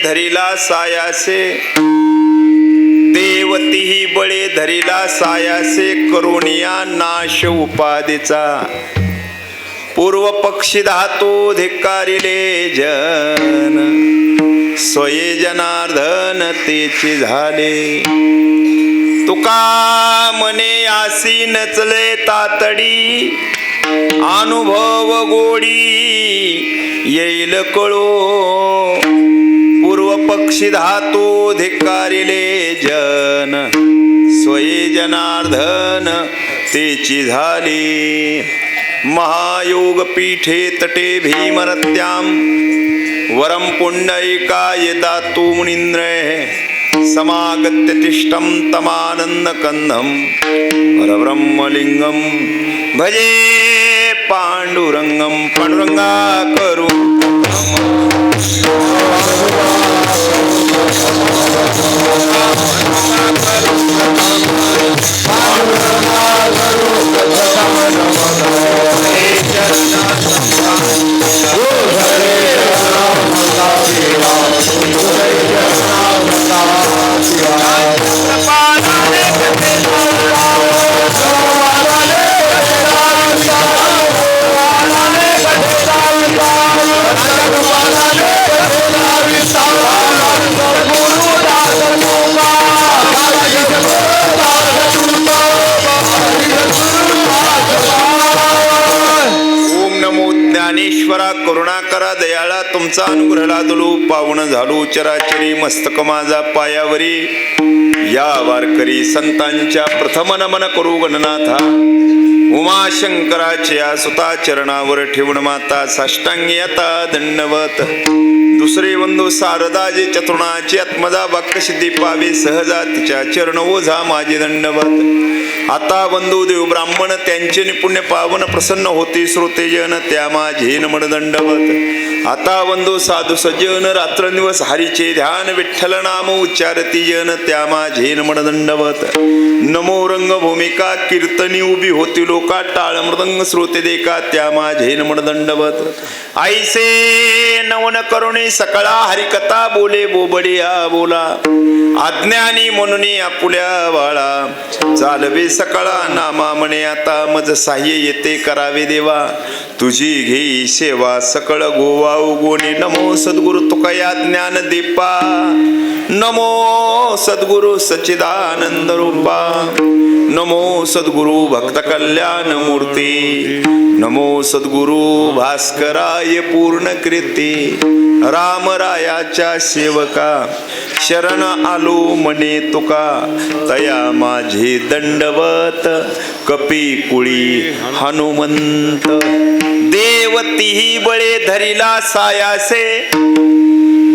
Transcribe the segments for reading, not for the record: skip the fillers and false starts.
धरिला सायासे, देवतीही बळे धरिला सायासे, करुणिया नाश उपाधीचा, पूर्व पक्षी धातू धिक्कारिले जन, स्वये जनार्दन तेची झाले, तुका मने आसी नचले तातडी, अनुभव गोडी येईल कळो, पूर्व पक्षी धातू धिक्कारिले जन, स्वये जनार्दन तेची झाली, महायोग पीठे तटे भीमरत्याम, वरम पुंडरीकाय दातु मुनींद्रे, समागत्य तिष्ठं तमानंद कंदम, परब्रह्मलिंगम भजे पांडुरंगम, पांडुरंगा करू करुणाकरा दयाळा, तुमचा अनुग्रह लादलो, पावन झालो चराचरी, मस्तक माझा पायावरी, या वारकरी संतांच्या प्रथम नमन करू गणनाथा, उमाशंकराच्या सुता चरणावर ठेवून माता साष्टांगी आता दंडवत, दुसरे बंधू शारदाजे चतुर्णाची आत्मजा वाक्य सिद्धी पावे सहजा, तिच्या चरण ओझा माझे दंडवत, आता बंधू देव ब्राह्मण त्यांचे निपुण्य पावन प्रसन्न होते, श्रोते जन त्या माझे नमन दंडवत, आता बंधू साधू सज्जन रात्रंदिवस हरीचे ध्यान, विठ्ठल नाम उच्चारती जन त्या माझे नमन दंडवत, नमो रंग भूमिका कीर्तनी उभी होती लोका, टाळ मृदंग श्रोते देखा त्या माझे नमन दंडवत, ऐसे नवन करुणी सकळा हरिकथा बोले बोबडिया बोला, अज्ञानी म्हणून आपुल्या बाळा, चालवे सकळा नामा म्हणे आता, मज साह्य येते करावे देवा, तुझी घेई सेवा सकळ गोवा उगोनी, नमो सद्गुरु तुकया ज्ञान दीपा, नमो सद्गुरु सच्चिदानंद रूपा, नमो सद्गुरु भक्त कल्याण मूर्ती, नमो सद्गुरु भास्कराय पूर्ण कृती, रामरायाच्या सेवका शरण आलो मने तुका, तया माझे दंडवत, कपी कुळी हनुमंत, देवतीही बळे धरिला सायासे,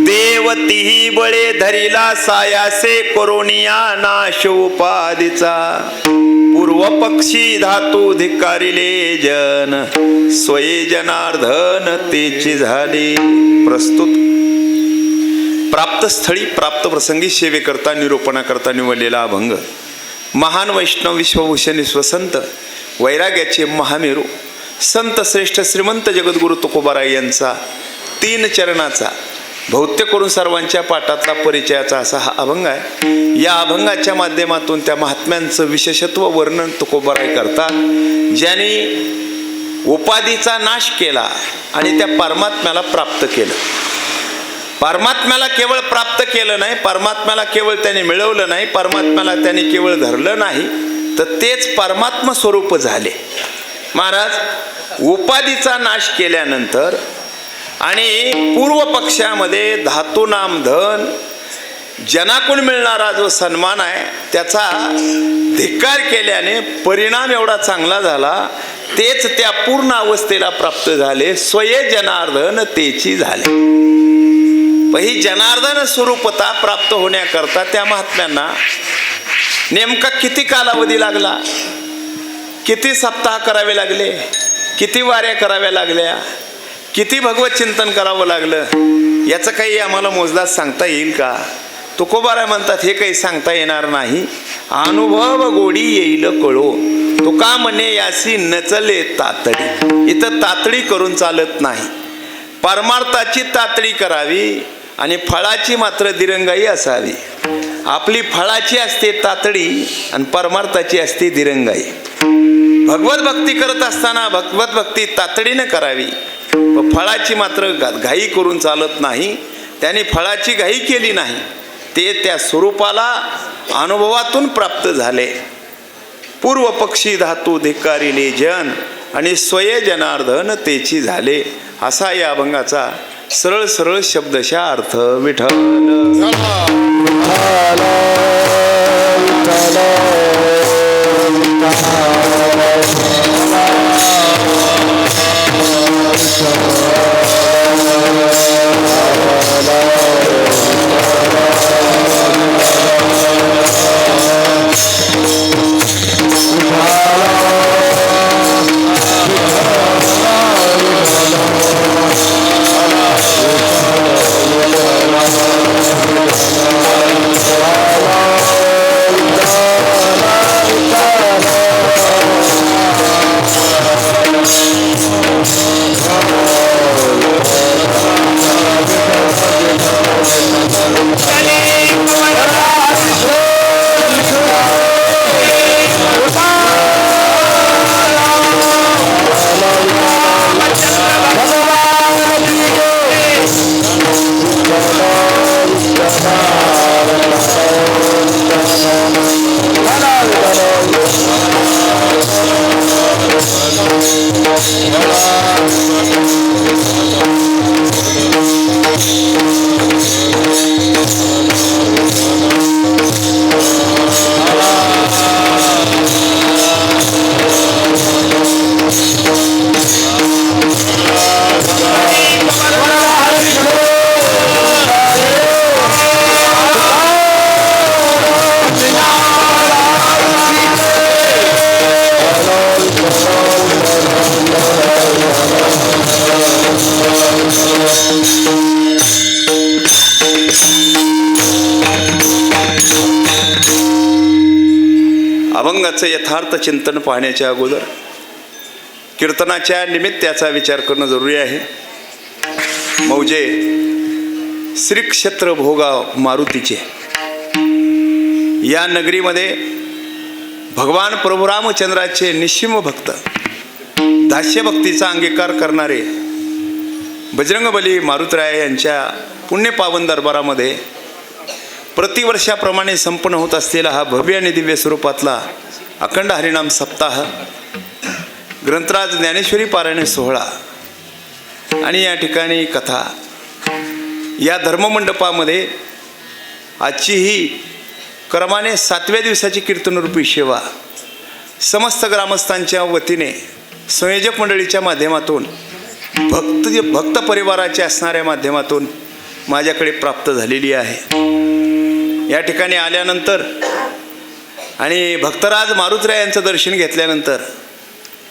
देवतीही बळे धरिला सायासे, करुणिया नाश उपाधीचा, पूर्व पक्षी धातू धिक्कारिले जन, स्वये जनार्दन तेची झाले. प्रस्तुत प्राप्त स्थळी प्राप्त प्रसंगी सेवेकरता निरूपणाकरता निवडलेला अभंग, महान वैष्णव विश्वभूषण विश्वसंत वैराग्याचे महामेरू संत श्रेष्ठ श्रीमंत जगद्गुरु तुकोबाराय यांचा 3 चरणाचा बहुतेक करून सर्वांच्या पाठातला परिचयाचा असा हा अभंग आहे. या अभंगाच्या माध्यमातून त्या महात्म्यांचं विशेषत्व वर्णन तुकोबाराय करतात, ज्यांनी उपाधीचा नाश केला आणि त्या परमात्म्याला प्राप्त केलं. परमात्म्याला केवळ प्राप्त केलं नाही, परमात्म्याला केवळ त्याने मिळवलं नाही, परमात्म्याला त्याने केवळ धरलं नाही, तर तेच परमात्मा स्वरूप झाले. महाराज उपाधीचा नाश केल्यानंतर आणि पूर्व पक्षामध्ये धातू नाम धन जनाकडून मिळणारा जो सन्मान आहे त्याचा धिक्कार केल्याने परिणाम एवढा चांगला झाला, तेच त्या पूर्ण अवस्थेला प्राप्त झाले. स्वये जनार्दन तेची झाले. ही जनार्दन स्वरूपता प्राप्त होण्याकरता त्या महात्म्यांना नेमका किती कालावधी लागला, किती सप्ताह करावे लागले, किती वाऱ्या कराव्या लागल्या, किती भगवत चिंतन करावं लागलं, याचं काही आम्हाला मोजदाद सांगता येईल का? तुकोबाराय म्हणतात हे काही सांगता येणार नाही. अनुभव गोडी येईल कळो, तुका म्हणे यासी नचले तातडी. इथं तातडी करून चालत नाही, परमार्थाची तातडी करावी आणि फळाची मात्र दिरंगाई असावी. आपली फळाची असते तातडी आणि परमार्थाची असते दिरंगाई. भगवत भक्ती करत असताना भगवत भक्ती तातडीने करावी, फळाची मात्र घाई करून चालत नाही. त्याने फळाची घाई केली नाही, ते त्या स्वरूपाला अनुभवातून प्राप्त झाले. पूर्व पक्षी धातू धिक्कारिले जन आणि स्वये जनार्दन तेची झाले. असा या अभंगाचा सरळ सरळ शब्दशः अर्थ. विठ्ठल अभंगाचं यथार्थ चिंतन पाहण्याच्या अगोदर कीर्तनाच्या निमित्ताचा विचार करणं जरुरी आहे. मौजे श्री क्षेत्र भोगाव मारुतीचे या नगरीमध्ये भगवान प्रभू रामचंद्राचे निश्चिम भक्त, दास्य भक्तीचा अंगीकार करणारे बजरंगबली मारुतराय यांच्या पुण्यपावन दरबारामध्ये प्रतिवर्षाप्रमाणे संपन्न होत असलेला हा भव्य आणि दिव्य स्वरूपातला अखंड हरिनाम सप्ताह, ग्रंथराज ज्ञानेश्वरी पारायण सोहळा आणि या ठिकाणी कथा, या धर्ममंडपामध्ये आजची ही क्रमाने 7व्या दिवसाची कीर्तनरूपी सेवा समस्त ग्रामस्थांच्या वतीने संयोजक मंडळीच्या माध्यमातून भक्त परिवाराच्या असणाऱ्या माध्यमातून माझ्याकडे प्राप्त झालेली आहे. या ठिकाणी आल्यानंतर आणि भक्तराज मारुतराय यांचं दर्शन घेतल्यानंतर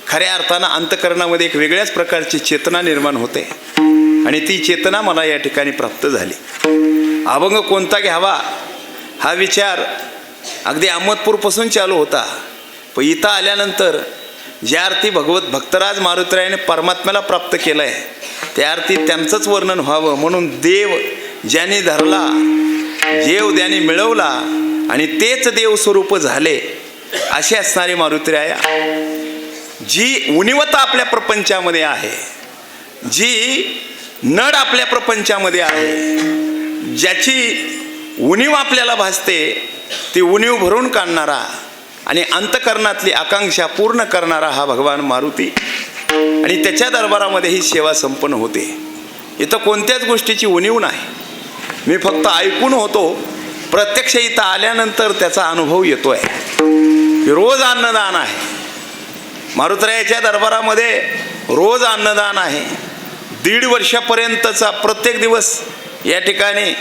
खऱ्या अर्थानं अंतःकरणामध्ये एक वेगळ्याच प्रकारची चेतना निर्माण होते आणि ती चेतना मला या ठिकाणी प्राप्त झाली. अभंग कोणता घ्यावा हा विचार अगदी अहमदपूरपासून चालू होता, पण इथं आल्यानंतर ज्या अर्थी भक्तराज मारुतरायाने परमात्म्याला प्राप्त केलं आहे त्या अर्थी त्यांचंच वर्णन व्हावं म्हणून देव ज्याने धरला, देव ज्याने मिळवला आणि तेच देव स्वरूप झाले असे असणारे मारुतराया, जी उणीवता आपल्या प्रपंचामध्ये आहे, जी नड आपल्या प्रपंचामध्ये आहे, ज्याची उणीव आपल्याला भासते ती उणीव भरून काढणारा आणि अंतःकरणातली आकांक्षा पूर्ण करणारा हा भगवान मारुती आणि त्याच्या दरबारामध्ये ही सेवा संपन्न होते. इथं कोणत्याच गोष्टीची उणीव नाही. मी फक्त ऐकून होतो, प्रत्यक्ष इथं आल्यानंतर त्याचा अनुभव येतोय. रोज अन्नदान आहे मारुतरायाच्या दरबारामध्ये, रोज अन्नदान आहे. 1.5 वर्षापर्यंतचा प्रत्येक दिवस या ठिकाणी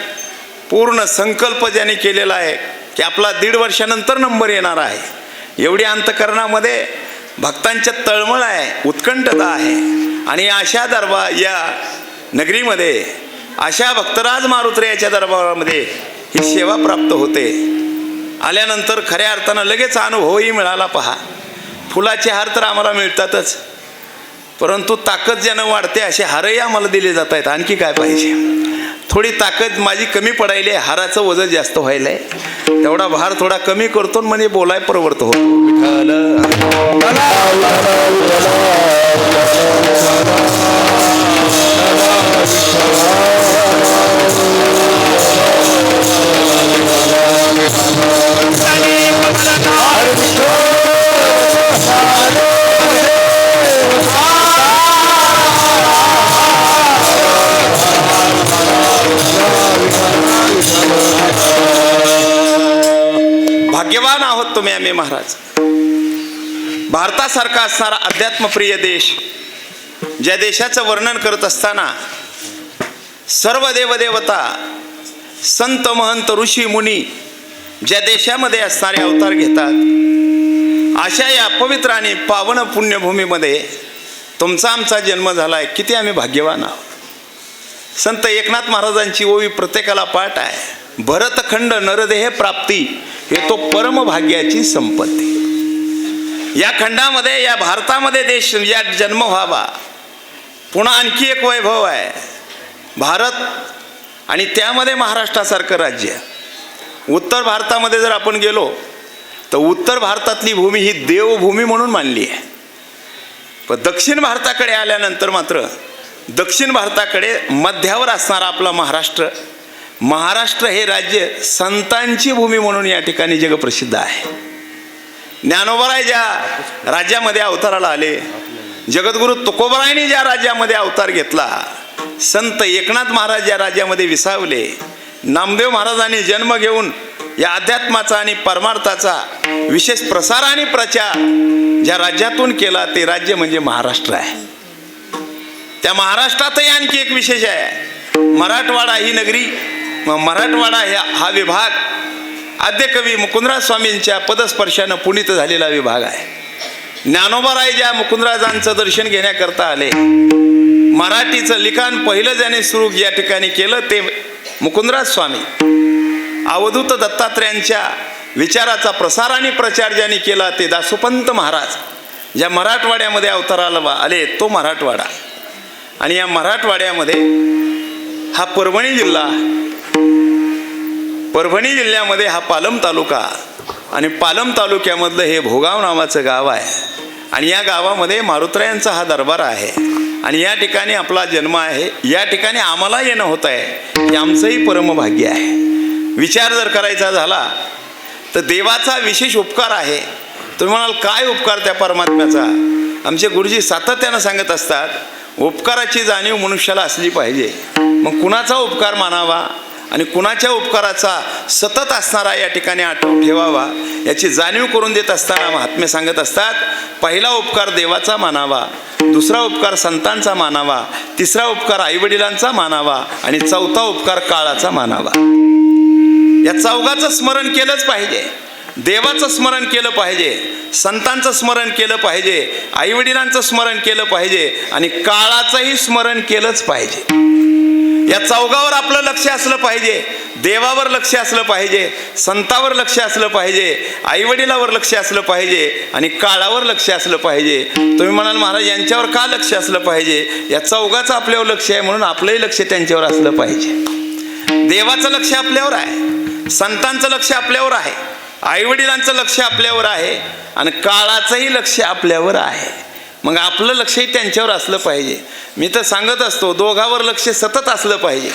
पूर्ण संकल्प ज्याने केलेला आहे की आपला 1.5 वर्षानंतर नंबर येणार आहे. एवढी अंतःकरणामध्ये भक्तांच्या तळमळ आहे, उत्कंठता आहे आणि अशा या नगरीमध्ये अशा भक्तराज मारुतरायाच्या दरबारामध्ये ही सेवा प्राप्त होते. आल्यानंतर खऱ्या अर्थानं लगेच अनुभवही मिळाला. पहा, फुलाचे हार तर आम्हाला मिळतातच, परंतु ताकद ज्यानं वाढते असे हारही आम्हाला दिले जात आहेत. आणखी काय पाहिजे? थोडी ताकद माझी कमी पडायली, हाराचं वजन जास्त व्हायलंय, तेवढा भार थोडा कमी करतो म्हणे बोलाय प्रवृत्त होतो. भाग्यवान आहोत तुम्ही आम्ही महाराज. भारतासारखा असणारा अध्यात्मप्रिय देश, ज्या देशाचं वर्णन करत असताना सर्व देवदेवता, संत महंत ऋषी मुनी ज्या देशामध्ये असणारे अवतार घेतात, अशा या पवित्र आणि पावन पुण्यभूमीमध्ये तुमचा आमचा जन्म झालाय. किती आम्ही भाग्यवान आहोत. संत एकनाथ महाराजांची ओवी प्रत्येकाला पाठ आहे. भरतखंड नरदेह प्राप्ती हे तो परमभाग्याची संपत्ती. या खंडामध्ये, या भारतामध्ये देश या जन्म व्हावा. पुन्हा आणखी एक वैभव आहे भारत, आणि त्यामध्ये महाराष्ट्रासारखं राज्य. उत्तर भारतामध्ये जर आपण गेलो तर उत्तर भारतातली भूमी ही देवभूमी म्हणून मानली आहे. पण दक्षिण भारताकडे आल्यानंतर मात्र दक्षिण भारताकडे मध्यावर असणारा आपला महाराष्ट्र, महाराष्ट्र हे राज्य संतांची भूमी म्हणून या ठिकाणी जगप्रसिद्ध आहे. ज्ञानोबराय ज्या राज्यामध्ये अवताराला आले, जगद्गुरु तुकोबरायांनी ज्या राज्यामध्ये अवतार घेतला, संत एकनाथ महाराज ज्या राज्यामध्ये विसावले, नामदेव महाराजांनी जन्म घेऊन या अध्यात्माचा आणि परमार्थाचा विशेष प्रसार आणि प्रचार ज्या राज्यातून केला, ते राज्य म्हणजे महाराष्ट्र आहे. त्या महाराष्ट्रातही आणखी एक विशेष आहे. मराठवाडा ही नगरी, मराठवाडा हा विभाग आद्यकवी मुकुंदराज स्वामींच्या पदस्पर्शानं पुनीत झालेला विभाग आहे. ज्ञानोबराय ज्या मुकुंदराजांचं दर्शन घेण्याकरता आले, मराठीचं लिखाण पहिलं ज्याने सुरू या ठिकाणी केलं ते मुकुंदराज स्वामी. अवधूत दत्तात्रयांच्या विचाराचा प्रसार आणि प्रचार ज्यांनी केला ते दासोपंत महाराज ज्या मराठवाड्यामध्ये अवताराला आले, तो मराठवाडा. आणि या मराठवाड्यामध्ये हा परभणी जिल्हा, परभणी जिल्ह्यामध्ये हा पालम तालुका, आणि पालम तालुक्यामधलं हे भोगाव नावाचं गाव आहे. आणि या गावामध्ये मारुतरायांचा हा दरबार आहे. आणि या ठिकाणी आपला जन्म आहे. या ठिकाणी आम्हाला येणं होत आहे, हे आमचंही परमभाग्य आहे. विचार जर करायचा झाला तर देवाचा विशेष उपकार आहे. तुम्ही म्हणाल काय उपकार त्या परमात्म्याचा? आमचे गुरुजी सातत्यानं सांगत असतात, उपकाराची जाणीव मनुष्याला असली पाहिजे. मग कुणाचा उपकार मानावा आणि कुणाच्या उपकाराचा सतत असणारा या ठिकाणी आठवण ठेवावा, याची जाणीव करून देत असताना महात्मे सांगत असतात, पहिला उपकार देवाचा मानावा, दुसरा उपकार संतांचा मानावा, तिसरा उपकार आईवडिलांचा मानावा, आणि चौथा उपकार काळाचा मानावा. या चौघाचं स्मरण केलंच पाहिजे. देवाचं स्मरण केलं पाहिजे, संतांचं स्मरण केलं पाहिजे, आईवडिलांचं स्मरण केलं पाहिजे, आणि काळाचंही स्मरण केलंच पाहिजे. या चौघावर आपलं लक्ष असलं पाहिजे. देवावर लक्ष असलं पाहिजे, संतावर लक्ष असलं पाहिजे, आईवडिलावर लक्ष असलं पाहिजे, आणि काळावर लक्ष असलं पाहिजे. तुम्ही म्हणाल महाराज यांच्यावर का लक्ष असलं पाहिजे? या चौघाचं आपल्यावर लक्ष आहे म्हणून आपलंही लक्ष त्यांच्यावर असलं पाहिजे. देवाचं लक्ष आपल्यावर आहे, संतांचं लक्ष आपल्यावर आहे, आईवडिलांचं लक्ष आपल्यावर आहे, आणि काळाचंही लक्ष आपल्यावर आहे. मग आपलं लक्षही त्यांच्यावर असलं पाहिजे. मी तर सांगत असतो, दोघावर लक्ष सतत असलं पाहिजे,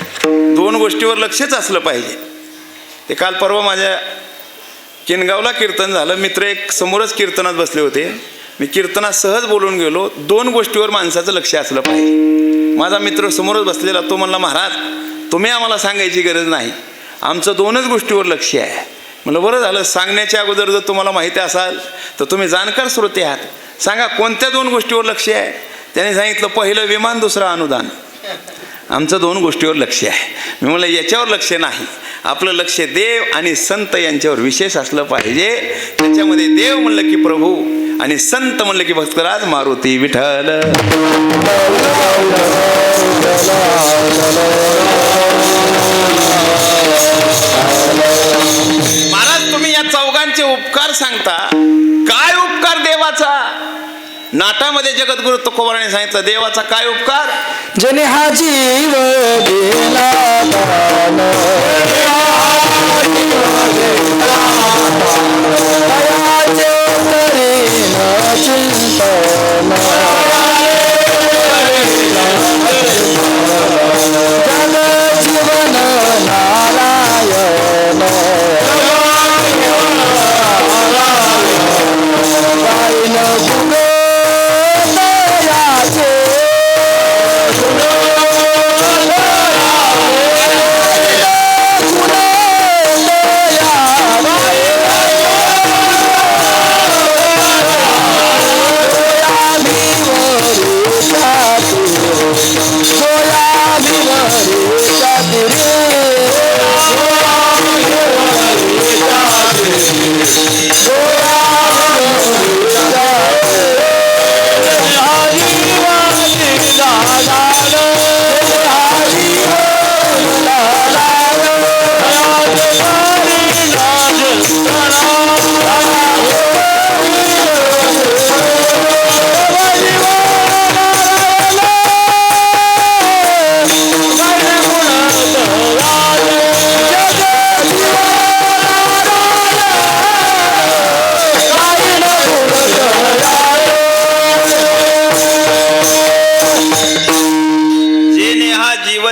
दोन गोष्टीवर लक्षच असलं पाहिजे. ते काल परवा माझ्या किनगावला कीर्तन झालं. मित्र एक समोरच कीर्तनात बसले होते. मी कीर्तनात सहज बोलून गेलो, दोन गोष्टीवर माणसाचं लक्ष असलं पाहिजे. माझा मित्र समोरच बसलेला, तो म्हणला महाराज तुम्ही आम्हाला सांगायची गरज नाही, आमचं दोनच गोष्टीवर लक्ष आहे. म्हणलं बरं झालं, सांगण्याच्या अगोदर जर तुम्हाला माहिती असाल तर तुम्ही जाणकार श्रोते आहात, सांगा कोणत्या दोन गोष्टीवर लक्ष आहे? त्याने सांगितलं, पहिलं विमान, दुसरं अनुदान. आमचं दोन गोष्टीवर लक्ष आहे. मी म्हणलं याच्यावर लक्ष नाही, आपलं लक्ष देव आणि संत यांच्यावर विशेष असलं पाहिजे. त्याच्यामध्ये देव म्हणलं की प्रभू, आणि संत म्हणलं की भक्तराज मारुती विठ्ठल. महाराज तुम्ही या चौघांचे उपकार सांगता, काय उपकार देवाचा? नाटामध्ये जगद्गुरु तुकोबाराने सांगितलं, देवाचा काय उपकार? जने हा जीव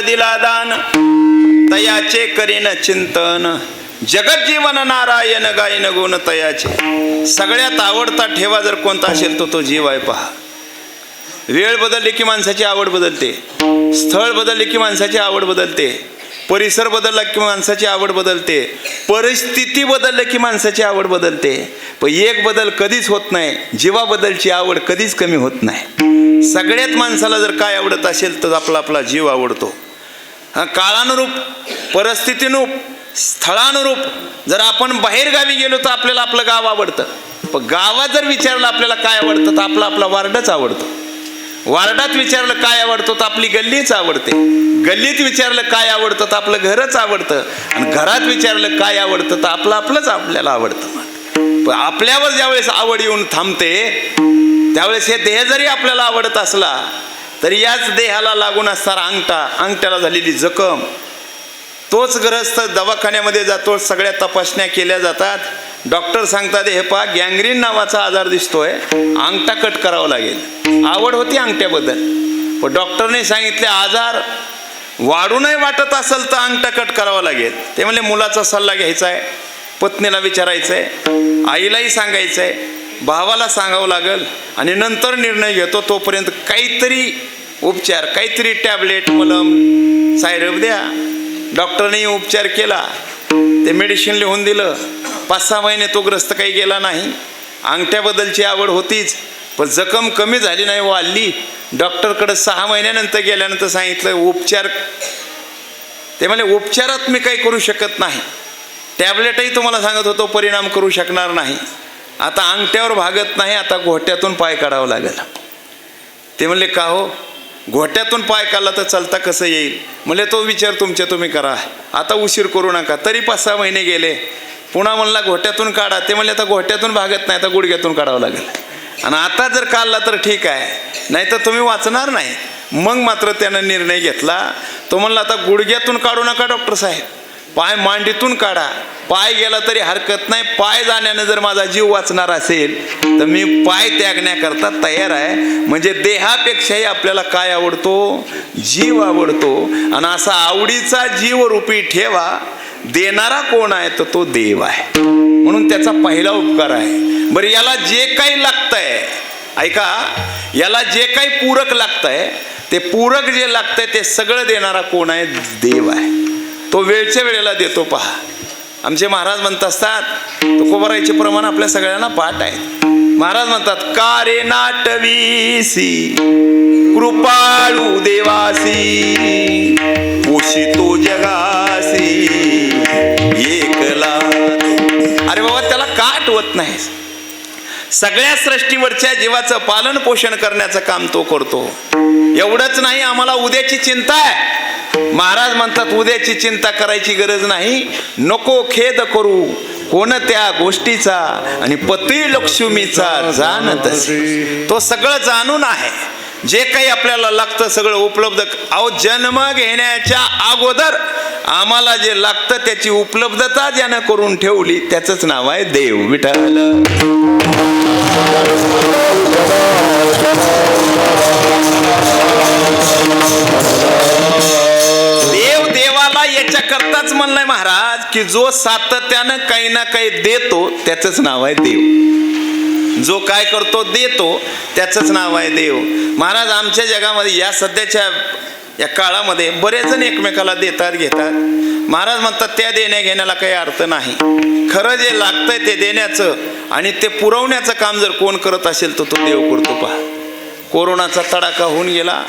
दिला दान, दयाचे करीन चिंतन, जग जीवन नारायण, गायन गुण दयाचे, तयाचे करीन चिंतन, जगत जीवन नारायण गायन गुण तयाचे. सगळ्यात आवडता ठेवा जर कोणता असेल तो जीव आहे. पहा, वेळ बदलली की माणसाची आवड बदलते, स्थळ बदलले की माणसाची आवड बदलते, परिसर बदलला की माणसाची आवड बदलते, परिस्थिती बदलली की माणसाची आवड बदलते. पण एक बदल कधीच होत नाही, जीवाबद्दलची आवड कधीच कमी होत नाही. सगळ्यात माणसाला जर काय आवडत असेल तर आपला आपला जीव आवडतो. काळानुरूप, परिस्थितीनुरूप, स्थळानुरूप जर आपण बाहेर गावी गेलो तर आपल्याला आपलं गाव आवडतं. पण गावात जर विचारलं आपल्याला काय आवडतं तर आपला आपला वार्डच आवडतो. वार्डात विचारलं काय आवडतं तर आपली गल्लीच आवडते. गल्लीत विचारलं काय आवडतं तर आपलं घरच आवडतं. आणि घरात विचारलं काय आवडतं तर आपलं आपलंच आपल्याला आवडतं. पण आपल्यावर ज्यावेळेस आवड येऊन थांबते त्यावेळेस हे देह जरी आपल्याला आवडत असला तरी याच देहाला लागून असणारा अंगठा, अंगठ्याला झालेली जखम, तोच ग्रस्त दवाखान्यामध्ये जातो, सगळ्या तपासण्या केल्या जातात. डॉक्टर सांगतात हे पहा गँग्रीन नावाचा आजार दिसतोय, अंगठा कट करावा लागेल. आवड होती अंगठ्याबद्दल, पण डॉक्टरने सांगितले आजार वाढूनही वाटत असेल तर अंगठा कट करावा लागेल. ते म्हणले मुलाचा सल्ला घ्यायचा आहे, पत्नीला विचारायचं आहे, आईलाही सांगायचं आहे, भावाला सांगावं लागेल आणि नंतर निर्णय घेतो. तोपर्यंत काहीतरी उपचार, काहीतरी टॅबलेट, मलम, सायरप द्या. डॉक्टरने उपचार केला, ते मेडिसिन लिहून दिलं. 5-6 महिने तो ग्रस्त काही गेला नाही. अंगठ्याबद्दलची आवड होतीच, पण जखम कमी झाली नाही, वाढली. डॉक्टरकडे 6 महिन्यानंतर गेल्यानंतर सांगितलं उपचार. ते म्हणजे उपचारात मी काही करू शकत नाही, टॅबलेटही तुम्हाला सांगत होतो परिणाम करू शकणार नाही. आता अंगठ्यावर भागत नाही, आता घोट्यातून पाय काढावं लागेल. ते म्हणले का हो, घोट्यातून पाय काढला तर चालता कसं येईल? म्हणले तो विचार तुमच्या तुम्ही करा, आता उशीर करू नका. तरी 5-6 महिने गेले. पुन्हा म्हणला घोट्यातून काढा. ते म्हणले आता घोट्यातून भागत नाही, आता गुडघ्यातून काढावं लागेल. आणि आता जर काढला तर ठीक आहे, नाही तर तुम्ही वाचणार नाही. मग मात्र त्यानं निर्णय घेतला. तो म्हणला आता गुडघ्यातून काढू नका डॉक्टर साहेब, पाय मांडीतून काढा. पाय गेला तरी हरकत नाही, पाय जाण्यानं जर माझा जीव वाचणार असेल तर मी पाय त्यागण्याकरता तयार आहे. म्हणजे देहापेक्षाही आपल्याला काय आवडतो? जीव आवडतो. आणि असा आवडीचा जीव रूपी ठेवा देणारा कोण आहे तर तो देव आहे. म्हणून त्याचा पहिला उपकार आहे. बरं, याला जे काही लागतंय, ऐका, याला जे काही पूरक लागतंय ते पूरक जे लागतंय ते सगळं देणारा कोण आहे? देव आहे. तो वेळच्या वेळेला देतो. पहा, आमचे महाराज म्हणत असतात, तुकोबारायचे प्रमाण आपल्या सगळ्यांना पाठ आहे. महाराज म्हणतात का रे नाटवीसी कृपाळू देवासी, पोषितो जगासी एकला. अरे बाबा, त्याला का आठवत नाही? सगळ्या सृष्टीवरच्या जीवाचं पालन पोषण करण्याचं काम तो करतो. एवढंच नाही, आम्हाला उद्याची चिंता आहे. महाराज म्हणतात उद्याची चिंता करायची गरज नाही, नको खेद करू, कोणत्या गोष्टीचा आणि पती लक्ष्मीचा जाणतस. तो सगळं जाणून आहे. जे काही आपल्याला लागतं सगळं उपलब्ध. अहो जन्म घेण्याच्या अगोदर आम्हाला जे लागतं त्याची उपलब्धता ज्यानं करून ठेवली त्याचंच नाव आहे देव. विठ्ठल देव देवाला याच्या करताच म्हणलंय महाराज की जो सातत्यानं काही ना काही देतो त्याचंच नाव आहे देव. जो काय करतो देतो त्याचंच नाव आहे देव. महाराज आमच्या जगामध्ये या सध्याच्या या काळामध्ये बरेच जण एकमेकाला देतात घेतात. महाराज म्हणतात त्या देण्या घेण्याला काही अर्थ नाही. खरं जे लागतंय ते देण्याचं आणि ते पुरवण्याचं काम जर कोण करत असेल तर तो देव करतो. पहा कोरोनाचा तडाखा होऊन गेला.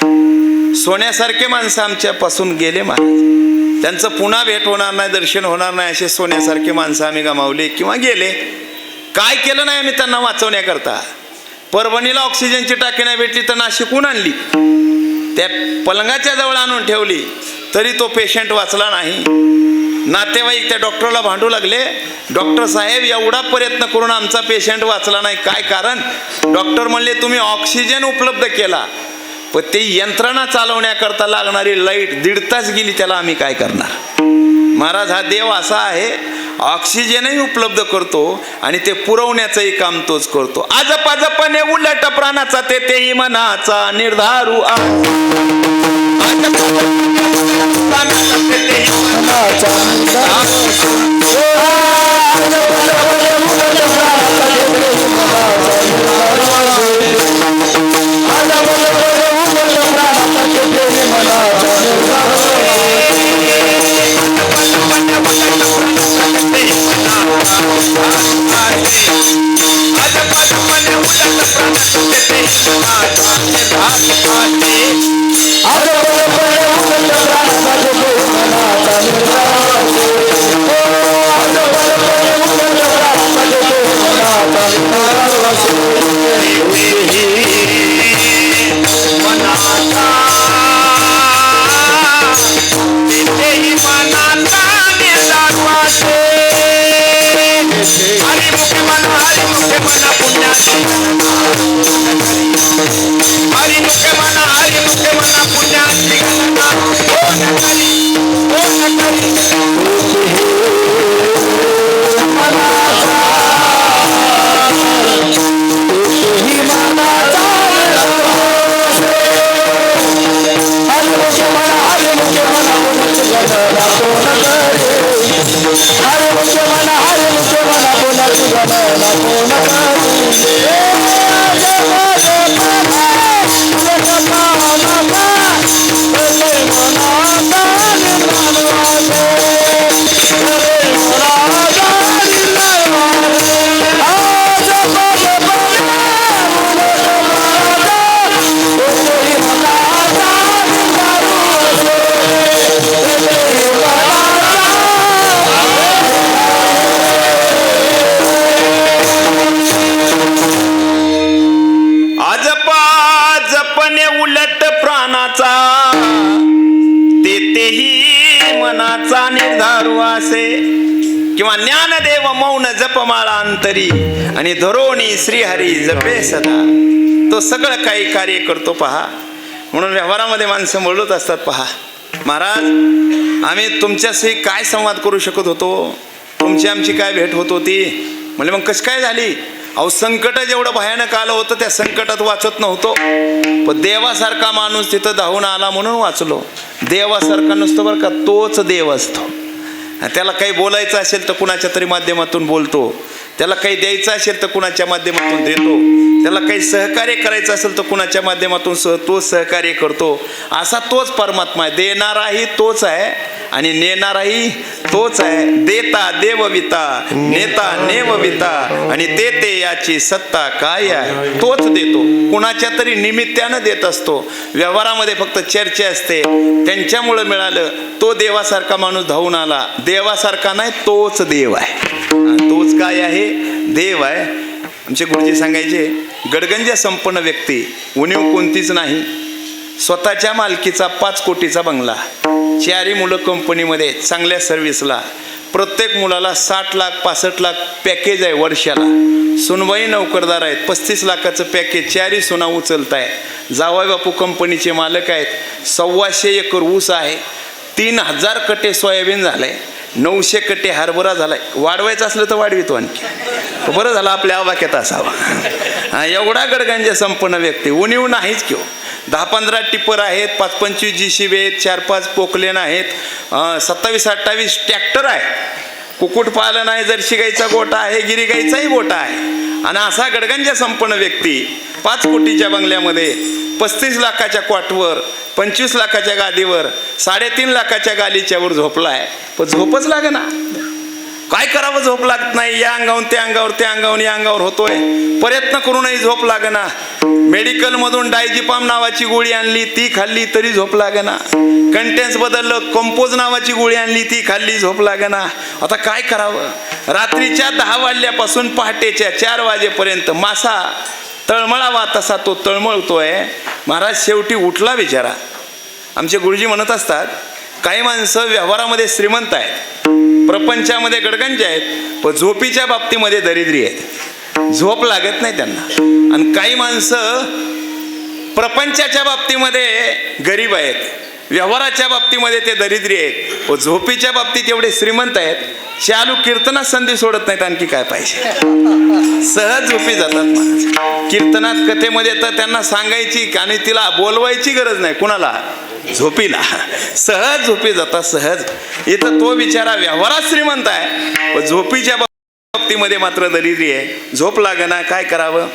सोन्यासारखे माणसं आमच्यापासून गेले महाराज. त्यांचं पुन्हा भेट होणार नाही दर्शन होणार नाही असे सोन्यासारखे माणसं आम्ही गमावले किंवा गेले. काय केलं नाही आम्ही त्यांना वाचवण्याकरता. परभणीला ऑक्सिजनची टाकी नाही भेटली तर नाशिकहून आणली. त्या पलंगाच्या जवळ आणून ठेवली तरी तो पेशंट वाचला नाही. नातेवाईक त्या डॉक्टरला भांडू लागले. डॉक्टर साहेब एवढा प्रयत्न करून आमचा पेशंट वाचला नाही. काय कारण? डॉक्टर म्हणले तुम्ही ऑक्सिजन उपलब्ध केला पण ते यंत्रणा चालवण्याकरता लागणारी लाईट 1.5 तास गेली त्याला आम्ही काय करणार. महाराज हा देव असा आहे ऑक्सिजनही उपलब्ध करतो आणि ते पुरवण्याचंही काम तोच करतो. आजपाजपणे उलट प्राणाचा तेही मनाचा निर्धारू मनाचा निर्धारू असे किंवा ज्ञानदेव मौन जपमाळा अंतरी आणि धरोणी श्रीहरी जपे सदा. तो सगळं काही कार्य करतो पहा. म्हणून व्यवहारामध्ये माणसं बोलत असतात. पहा महाराज आम्ही तुमच्याशी काय संवाद करू शकत होतो. तुमची आमची काय भेट होत होती. म्हणजे मग कशी काय झाली. अहो संकट जेवढं भयानक आलं होतं त्या संकटात वाचत नव्हतो पण देवासारखा माणूस तिथं धावून आला म्हणून वाचलो. देवासारखा नसतो बरं का. तोच देव असतो. त्याला काही बोलायचं असेल तर कुणाच्या तरी माध्यमातून बोलतो. त्याला काही द्यायचं असेल तर कुणाच्या माध्यमातून देतो. त्याला काही सहकार्य करायचं असेल तर कुणाच्या माध्यमातून तो सहकार्य करतो. असा तोच परमात्मा आहे. देणाराही तोच आहे आणि नेणाराही तोच आहे. देता देवविता नेता नेवविता आणि देते याची सत्ता काय आहे. तोच देतो. कुणाच्या तरी निमित्तानं देत असतो. व्यवहारामध्ये फक्त चर्चा असते. त्यांच्यामुळं मिळालं. तो देवासारखा माणूस धावून आला. देवासारखा नाही तोच देव आहे. तोच काय आहे. देव आहे. आमचे गुरुजी सांगायचे गडगंज संपन्न व्यक्ती उणीव कोणतीच नाही. स्वतःच्या मालकीचा 5 कोटीचा बंगला, 4 मुलं कंपनीमध्ये चांगल्या सर्व्हिसला, प्रत्येक मुलाला 60 लाख 65 लाख पॅकेज आहे वर्षाला. सुनबाई नोकरदार आहेत, 35 लाखाचं पॅकेज, 4 सुना उचलताय. जावई बापू कंपनीचे मालक आहेत. 125 एकर ऊस आहे. 3000 कटे सोयाबीन झालंय. 900 कटे हरभरा झालाय. वाढवायचं असलं तर वाढवितो आणखी. बरं झालं आपल्या आवाक्यात असावा. एवढा गडगंज संपन्न व्यक्ती. उणीव नाहीच किंवा 10-15 टिपर आहेत, 5-25 JCB आहेत, 4-5 पोकलेन आहेत, 27-28 ट्रॅक्टर आहे. कुक्कुटपालन आहे, जर्सी गाईचा गोठा आहे, गिरी गाईचाही गोठा आहे. आणि असा गडगंज संपन्न व्यक्ती 5 कोटीच्या बंगल्यामध्ये, 35 लाखाच्या क्वाटवर, 25 लाखाच्या गादीवर, 3.5 लाखाच्या गालीच्यावर झोपलाय. पण झोपच लागेना. काय करावं, झोप लागत नाही. या अंगावून त्या अंगावर, त्या अंगावून या अंगावर होतोय. प्रयत्न करूनही झोप लागेना. मेडिकलमधून डायजिपाम नावाची गोळी आणली, ती खाल्ली तरी झोप लागेना. कंटेन्स बदललं, कंपोज नावाची गोळी आणली, ती खाल्ली, झोप लागेना. आता काय करावं. रात्रीच्या 10 वाजल्यापासून पहाटेच्या 4 वाजेपर्यंत मासा तळमळावा तसा तो तळमळतोय. महाराज शेवटी उठला बिचारा. आमचे गुरुजी म्हणत असतात, काही माणसं व्यवहारामध्ये श्रीमंत आहेत, प्रपंचामध्ये गडगंज आहेत, पण झोपीच्या बाबतीमध्ये दरिद्री आहेत. झोप लागत नाही त्यांना. आणि काही माणसं प्रपंचाच्या बाबतीमध्ये गरीब आहेत, व्यवहाराच्या बाबतीमध्ये ते दरिद्री आहेत, व झोपीच्या बाबतीत एवढे श्रीमंत आहेत. चालू कीर्तनात संधी सोडत नाहीत. आणखी काय पाहिजे. सहज झोपी जातात महाराज. कीर्तनात कथेमध्ये तर त्यांना सांगायची आणि तिला बोलवायची गरज नाही. कुणाला? झोपीला. सहज झोपी जातात, सहज. इथं तो बिचारा व्यवहारात श्रीमंत आहे, व झोपीच्या बाबतीमध्ये मात्र दरिद्री आहे. झोप लागेना. काय करावं.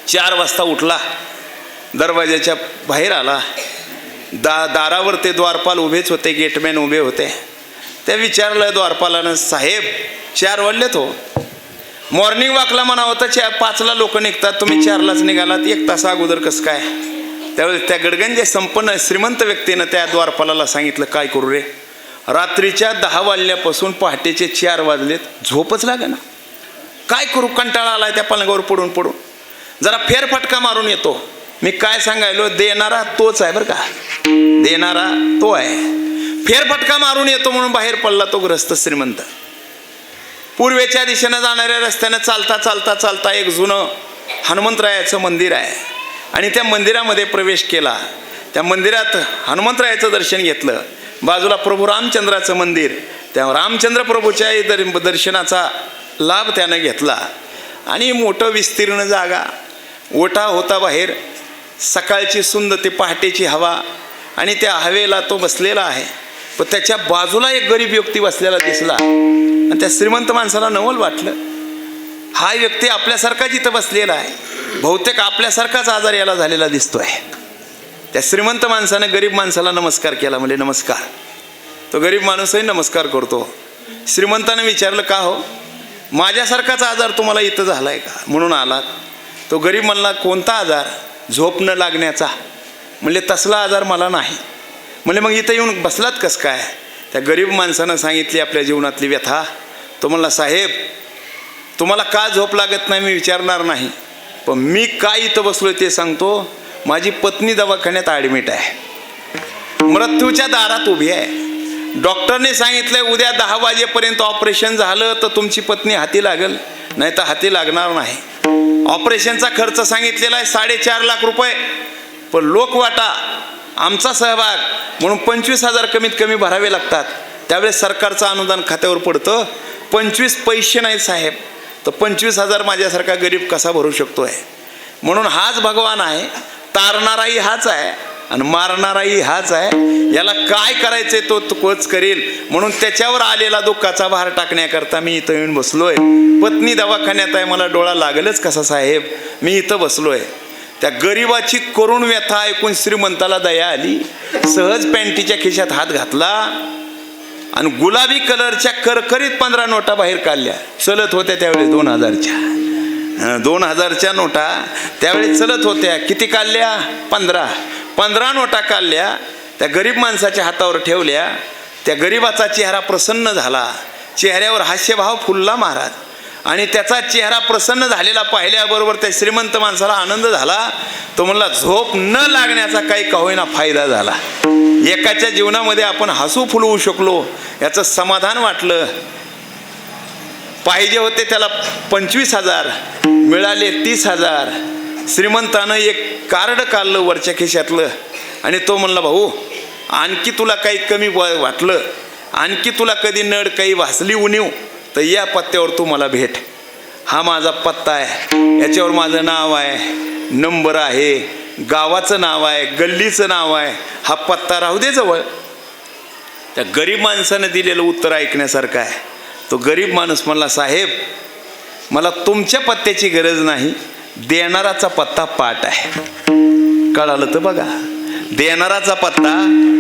4 वाजता उठला, दरवाजाच्या बाहेर आला. दारावर ते द्वारपाल उभेच होते, गेटमॅन उभे होते. ते विचारलं द्वारपालानं, साहेब 4 वाजलेत हो. मॉर्निंग वॉकला म्हणा होतं 5ला लोक निघतात, तुम्ही 4लाच निघालात. 1 तास अगोदर कसं काय. त्यावेळेस त्या गडगंज संपन्न श्रीमंत व्यक्तीनं त्या द्वारपालाला सांगितलं, काय करू रे, रात्रीच्या 10 वाजल्यापासून पहाटेचे 4 वाजलेत, झोपच लागेना. काय करू. कंटाळा आलाय त्या पलंगावर पडून पडून. जरा फेरफटका मारून येतो. मी काय सांगायलो, देणारा तोच आहे बरं का, देणारा तो आहे. फेरफटका मारून येतो म्हणून बाहेर पडला तो ग्रस्त श्रीमंत. पूर्वेच्या दिशेनं जाणाऱ्या रस्त्यानं चालता चालता चालता एक जुनं हनुमंतरायाचं मंदिर आहे. आणि त्या मंदिरामध्ये प्रवेश केला. त्या मंदिरात हनुमंतरायाचं दर्शन घेतलं. बाजूला प्रभू रामचंद्राचं मंदिर. त्या रामचंद्र प्रभूच्याही दर्शनाचा लाभ त्यानं घेतला. आणि मोठं विस्तीर्ण जागा, ओटा होता बाहेर. सकाळची सुंदर ते पहाटेची हवा, आणि त्या हवेला तो बसलेला आहे. पण त्याच्या बाजूला एक गरीब व्यक्ती बसलेला दिसला. आणि त्या श्रीमंत माणसाला नवल वाटलं, हा व्यक्ती आपल्यासारखाच इथं बसलेला आहे. बहुतेक आपल्यासारखाच आजार याला झालेला दिसतोय. त्या श्रीमंत माणसानं गरीब माणसाला नमस्कार केला. म्हणजे नमस्कार. तो गरीब माणूसही नमस्कार करतो. श्रीमंतानं विचारलं, का हो, माझ्यासारखाच आजार तुम्हाला इथं झालाय का, म्हणून आलात. तो गरीब म्हणला, कोणता आजार. झोप न लागण्याचा. म्हणले तसला आजार मला नाही. म्हणले मग इथं येऊन बसलात कसं काय. त्या गरीब माणसानं सांगितली आपल्या जीवनातली व्यथा. तो म्हणला, साहेब तुम्हाला का झोप लागत नाही मी विचारणार नाही, पण मी काय इथं बसलोय ते सांगतो. माझी पत्नी दवाखान्यात ॲडमिट आहे, मृत्यूच्या दारात उभी आहे. डॉक्टरने सांगितलंय उद्या 10 वाजेपर्यंत ऑपरेशन झालं तर तुमची पत्नी हाती लागेल, नाही तर हाती लागणार नाही. ऑपरेशनचा खर्च सांगितलेला आहे 4.5 लाख रुपये. पण लोकवाटा आमचा सहभाग म्हणून 25,000 कमीत कमी भरावे लागतात. त्यावेळेस सरकारचं अनुदान खात्यावर पडतं. 25 पैसे नाही साहेब, तर 25,000 माझ्यासारखा गरीब कसा भरू शकतोय. म्हणून हाच भगवान आहे. तारणाराही हाच आहे आणि मारणाराही हाच आहे. याला काय करायचंय तो तोच करेल. म्हणून त्याच्यावर आलेला दुःखाचा भार टाकण्याकरता मी इथं येऊन बसलोय. पत्नी दवाखान्यात आहे, मला डोळा लागलच कसा साहेब, मी इथं बसलोय. त्या गरीबाची करुण व्यथा ऐकून श्रीमंताला दया आली. सहज पॅन्टीच्या खिशात हात घातला आणि गुलाबी कलरच्या करकरीत 15 नोटा बाहेर काढल्या. चलत होत्या त्यावेळेस 2000च्या नोटा त्यावेळेस चलत होत्या. किती काढल्या? 15 नोटा काढल्या. त्या गरीब माणसाच्या हातावर ठेवल्या. त्या गरीबाचा चेहरा प्रसन्न झाला. चेहऱ्यावर हास्यभाव फुलला महाराज. आणि त्याचा चेहरा प्रसन्न झालेला पाहिल्याबरोबर त्या श्रीमंत माणसाला आनंद झाला. तो म्हणला झोप न लागण्याचा काही का होईना फायदा झाला. एकाच्या जीवनामध्ये आपण हसू फुलवू शकलो याचं समाधान वाटलं. पाहिजे होते त्याला 25,000, मिळाले 30,000. श्रीमंतानं एक कार्ड काढलं वरच्या खिशातलं आणि तो म्हणला भाऊ आणखी तुला काही कमी वाटलं, आणखी तुला कधी नड काही भासली उणीव तर या पत्त्यावर तू मला भेट. हा माझा पत्ता आहे, याच्यावर माझं नाव आहे, नंबर आहे, गावाचं नाव आहे, गल्लीचं नाव आहे. हा पत्ता राहू दे जवळ. त्या गरीब माणसानं दिलेलं उत्तर ऐकण्यासारखं आहे. तो गरीब माणूस म्हणला साहेब मला तुमच्या पत्त्याची गरज नाही, देणाराचा पत्ता पाठ आहे. कळालं तर बघा, देणाराचा पत्ता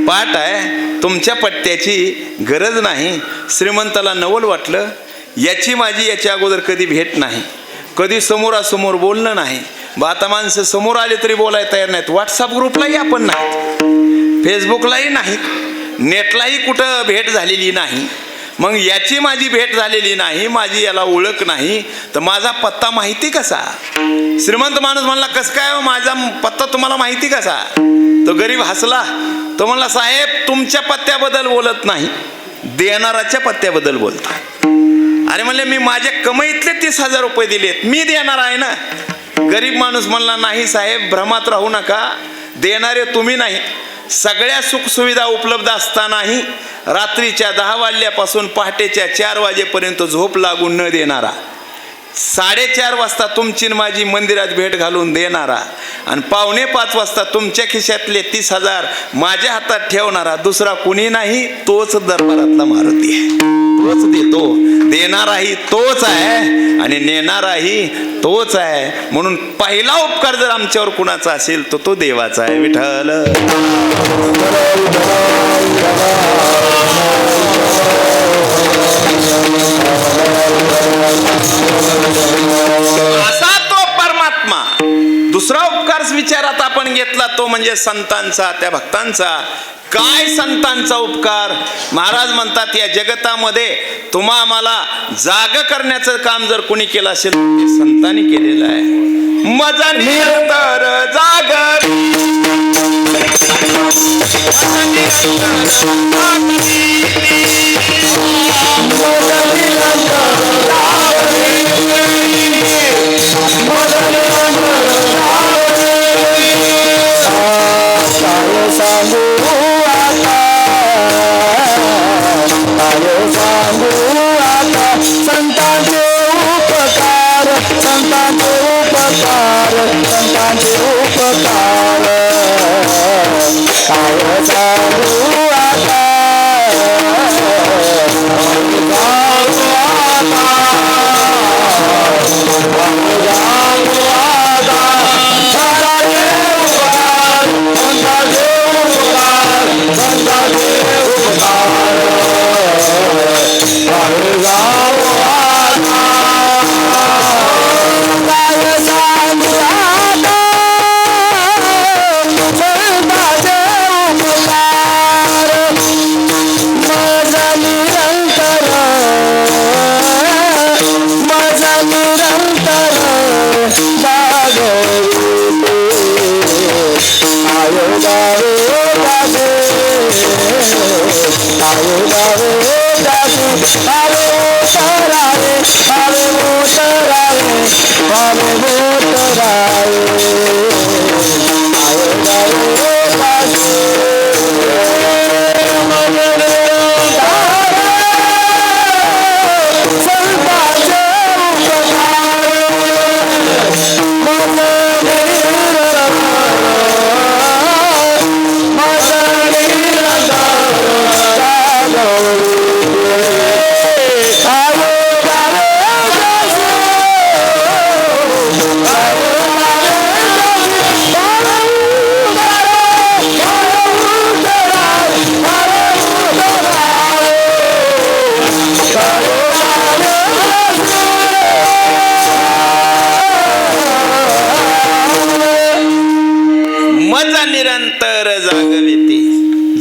पाठ आहे, तुमच्या पत्त्याची गरज नाही. श्रीमंताला नवल वाटलं, याची माझी याच्या अगोदर कधी भेट नाही, कधी समोरासमोर बोलणं नाही. आता माणसं समोर आले तरी बोलायला तयार नाहीत. व्हॉट्सअप ग्रुपलाही आपण नाहीत, फेसबुकलाही नाहीत, नेटलाही कुठं भेट झालेली नाही. मग याची माझी भेट झालेली नाही, माझी याला ओळख नाही, तर माझा पत्ता माहिती कसा? श्रीमंत माणूस म्हणला कसं काय माझा पत्ता तुम्हाला माहिती कसा? तो गरीब हसला. तो म्हणला साहेब तुमच्या पत्त्याबद्दल बोलत नाही, देणाराच्या पत्त्याबद्दल बोलतो. अरे म्हणले मी माझ्या कमाईतले 30,000 रुपये दिलेत, मी देणार आहे ना. गरीब माणूस म्हणला नाही साहेब भ्रमात राहू नका, देणारे तुम्ही नाही. सगळ्या सुखसुविधा उपलब्ध असतानाही रात्रीच्या 10 वाजल्यापासून पहाटेच्या 4 वाजेपर्यंत झोप लागून न देणारा, 4:30 वाजता तुमची माझी मंदिरात भेट घालून देणारा आणि 4:45 वाजता तुमच्या खिशातले 30,000 माझ्या हातात ठेवणारा दुसरा कुणी नाही, तोच दरबारातला मारुती आहे. तोच देतो, देणाराही तोच आहे आणि नेणाराही तोच आहे. म्हणून पहिला उपकार जर आमच्यावर कुणाचा असेल तर तो देवाचा आहे. विठ्ठल असा तो परमात्मा. दुसरा उपकार विचारात आपण घेतला तो म्हणजे संतांचा, त्या भक्तांचा. काय संतांचा उपकार? महाराज म्हणतात या जगतामध्ये तुम्हा आम्हाला जाग करण्याचं काम जर कोणी केलं असेल ते संतांनी केलेलं आहे. मज निरंतर जाग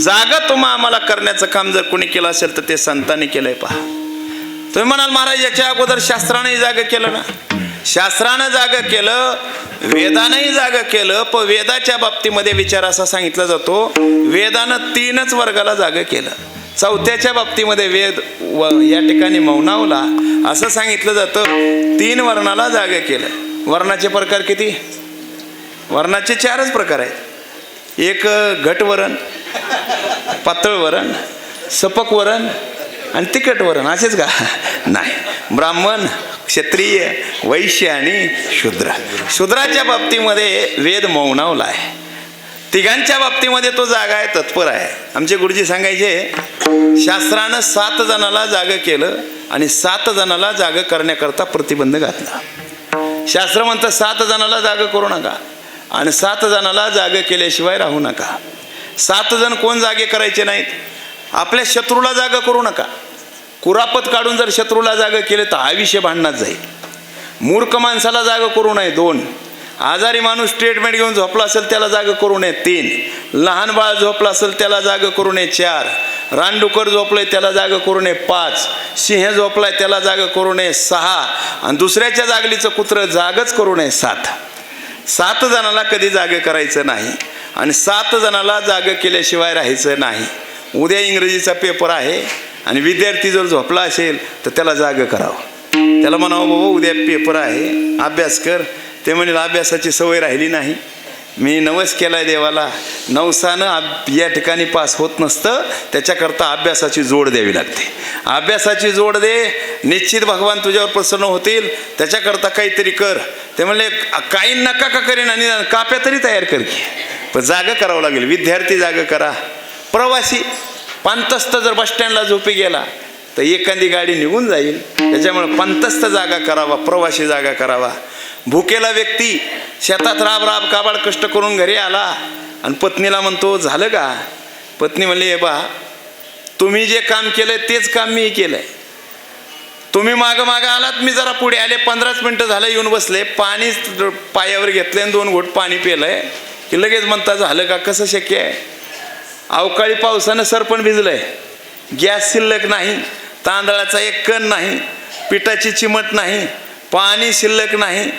जागा तुम्हा आम्हाला करण्याचं काम जर कोणी केलं असेल तर ते संतांनी केलंय. पहा तुम्ही म्हणाल महाराज याच्या अगोदर शास्त्राने जाग केलं ना. शास्त्रानं जाग केलं, वेदानंही जाग केलं, पण वेदाच्या बाबतीमध्ये विचार असा सांगितला जातो, वेदानं 3च वर्गाला जाग केलं. चौथ्याच्या बाबतीमध्ये वेद या ठिकाणी मौनावला असं सांगितलं जातं, 3 वर्णाला जाग केलं. वर्णाचे प्रकार किती? वर्णाचे 4च प्रकार आहेत. एक घटवरण, पातळ वरण, सपक वरण आणि तिखट वरण. असेच का? नाही. ब्राह्मण, क्षत्रिय, वैश्य आणि शूद्र. शूद्राच्या बाबतीमध्ये वेद मौनावला आहे. तिघांच्या बाबतीमध्ये तो जागा आहे, तत्पर आहे. आमचे गुरुजी सांगायचे, शास्त्रानं 7 जणाला जाग केलं आणि 7 जणाला जाग करण्याकरता प्रतिबंध घातला. शास्त्र म्हणतं 7 जणाला जाग करू नका आणि 7 जणाला जाग केल्याशिवाय राहू नका. 7 जण कोण जागे करायचे नाहीत? आपल्या शत्रूला जाग करू नका. कुरापत काढून जर शत्रूला जाग केले तर हा विषय भांडणात जाईल. मूर्ख माणसाला जाग करू नये 2. आजारी माणूस ट्रीटमेंट घेऊन झोपला असेल त्याला जाग करू नये 3. लहान बाळ झोपला असेल त्याला जाग करू नये 4. रानडुकर झोपलंय त्याला जाग करू नये 5. सिंह झोपलाय त्याला जाग करू नये 6. आणि दुसऱ्याच्या जागलीचं कुत्रं जागच करू नये 7. 7 जणाला कधी जाग करायचं नाही आणि 7 जणाला जाग केल्याशिवाय राहायचं नाही. उद्या इंग्रजीचा पेपर आहे आणि विद्यार्थी जर झोपला असेल तर त्याला जाग करावं. त्याला म्हणावं, बाबा उद्या पेपर आहे, अभ्यास कर. ते म्हणेल अभ्यासाची सवय राहिली नाही, मी नवस केलाय देवाला, नवसानं या ठिकाणी पास होत नसतं, त्याच्याकरता अभ्यासाची जोड द्यावी लागते. अभ्यासाची जोड दे, निश्चित भगवान तुझ्यावर प्रसन्न होतील, त्याच्याकरता काहीतरी कर. ते म्हणले, काही नका का करेन आणि काप्या तरी तयार कर की, पण जागा करावं लागेल. विद्यार्थी जागा करा. प्रवासी पांतस्थ जर बसस्टँडला झोपी गेला तर एखादी गाडी निघून जाईल, त्याच्यामुळे पांतस्थ जागा करावा, प्रवासी जागा करावा. भुकेला व्यक्ती शेतात राब राब काबाड कष्ट करून घरी आला आणि पत्नीला म्हणतो, झालं का? पत्नी म्हणली, हे बा, तुम्ही जे काम केलंय तेच काम मी केलंय. तुम्ही मागं मागं आलात, मी जरा पुढे आले, 15 मिनटं झालं येऊन बसले, पाणी पायावर घेतले आणि 2 घोट पाणी पिलंय की लगेच म्हणता झालं का? कसं शक्य आहे? अवकाळी पावसानं सरपण भिजलंय, गॅस शिल्लक नाही, तांदळाचा 1 कण नाही, पिठाची चिमट नाही, पाणी शिल्लक नाही,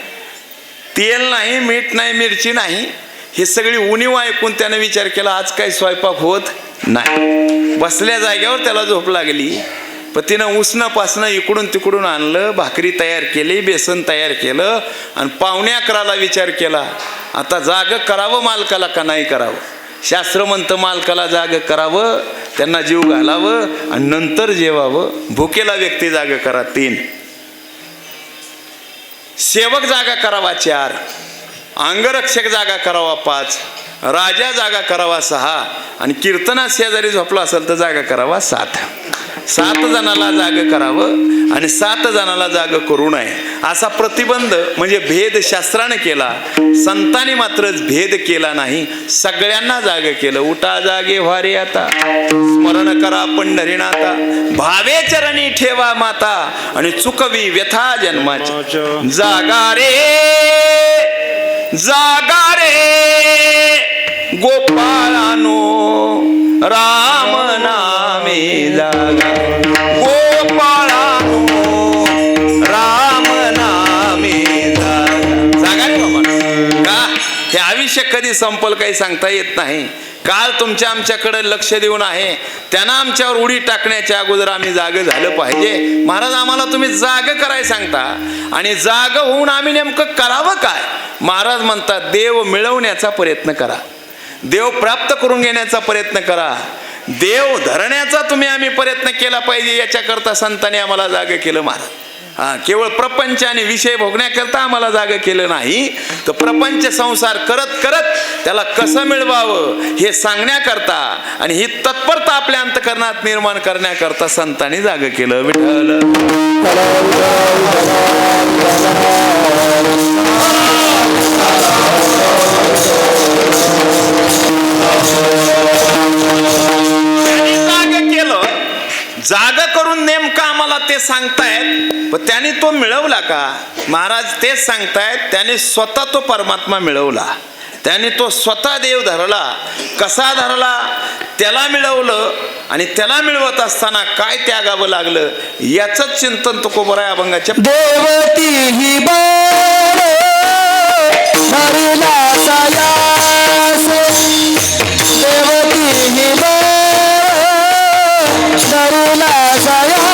तेल नाही, मीठ नाही, मिरची नाही. ही सगळी उणीव ऐकून त्यानं विचार केला, आज काही स्वयंपाक होत नाही. बसल्या जागेवर त्याला झोप लागली. पण तिनं उसणं पासणं इकडून तिकडून आणलं, भाकरी तयार केली, बेसन तयार केलं आणि 11:15ला विचार केला, आता जाग करावं मालकाला का नाही करावं? शास्त्र म्हणतं मालकाला जाग करावं, त्यांना जीव घालावं आणि नंतर जेवावं. भुकेला व्यक्ती जाग करा 3. सेवक जागा करावा 4. अंगरक्षक जागा करावा 5. राजा जागा करावा 6 आणि कीर्तनात शेजारी झोपला असेल तर जागा करावा 7. 7 जणाला जाग करावं आणि 7 जणाला जाग करू नये असा प्रतिबंध म्हणजे भेद शास्त्राने केला. संतांनी मात्र भेद केला नाही, सगळ्यांना जाग केलं. उठा जागे व्हारे आता, स्मरण करा पंढरीनाथा, भावे चरणी ठेवा माता आणि चुकवी व्यथा जन्माची. जागा रे जागा रे गोपाळानो, राम नामे जागा. गोपाळानो राम नामे जागा. जागा रे बाबा. का हे आयुष्य कधी संपल काही सांगता येत नाही. काल तुमच्या आमच्याकडे लक्ष देऊन आहे, त्यांना आमच्यावर उडी टाकण्याच्या अगोदर आम्ही जाग झालं पाहिजे. महाराज आम्हाला तुम्ही जाग करायला सांगता आणि जाग होऊन आम्ही नेमकं करावं काय? महाराज म्हणतात, देव मिळवण्याचा प्रयत्न करा, देव प्राप्त करून घेण्याचा प्रयत्न करा, देव धरण्याचा तुम्ही आम्ही प्रयत्न केला पाहिजे. याच्याकरता संतांनी आम्हाला जाग केलं महाराज. केवळ प्रपंच आणि विषय भोगण्याकरता आम्हाला जाग केलं नाही, तर प्रपंच संसार करत करत त्याला कसं मिळवावं हे सांगण्याकरता आणि ही तत्परता आपल्या अंतःकरणात निर्माण करण्याकरता संतांनी जाग केलं. विठ्ठल जाग करून नेमकं आम्हाला ते सांगतायत, पण त्याने तो मिळवला का? महाराज तेच सांगतायत, त्याने स्वतः तो परमात्मा मिळवला. त्याने तो स्वतः देव धरला. कसा धरला? त्याला मिळवलं आणि त्याला मिळवत असताना काय त्यागावं लागलं याचंच चिंतन तुकोबराय अभंगाच्या. देवती ही बाळ धरला सायास, देवती ही बाळ धरला सायास.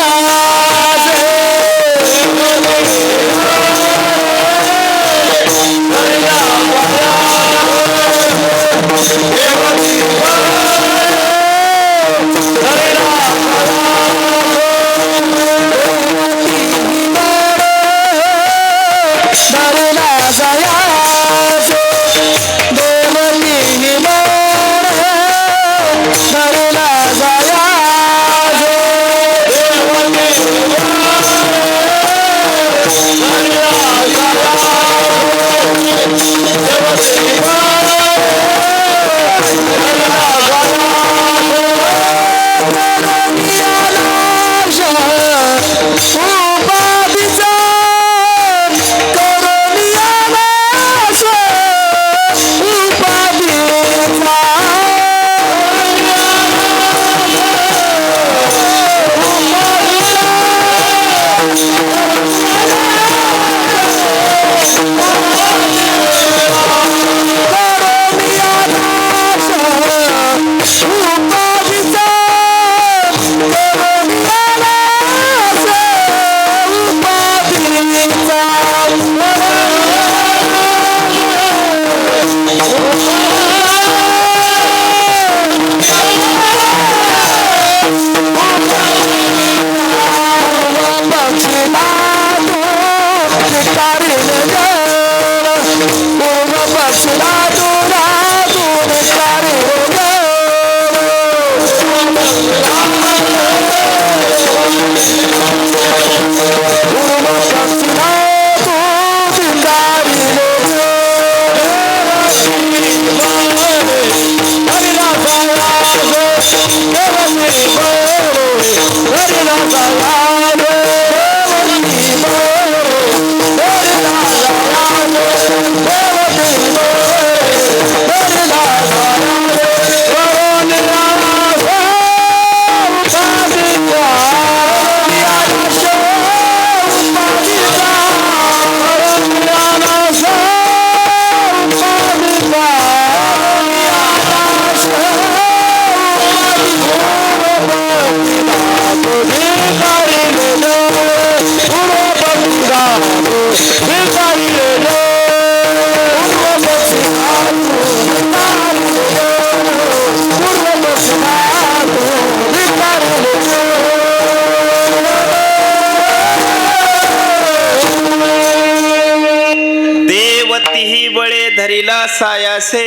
धरिला सायासे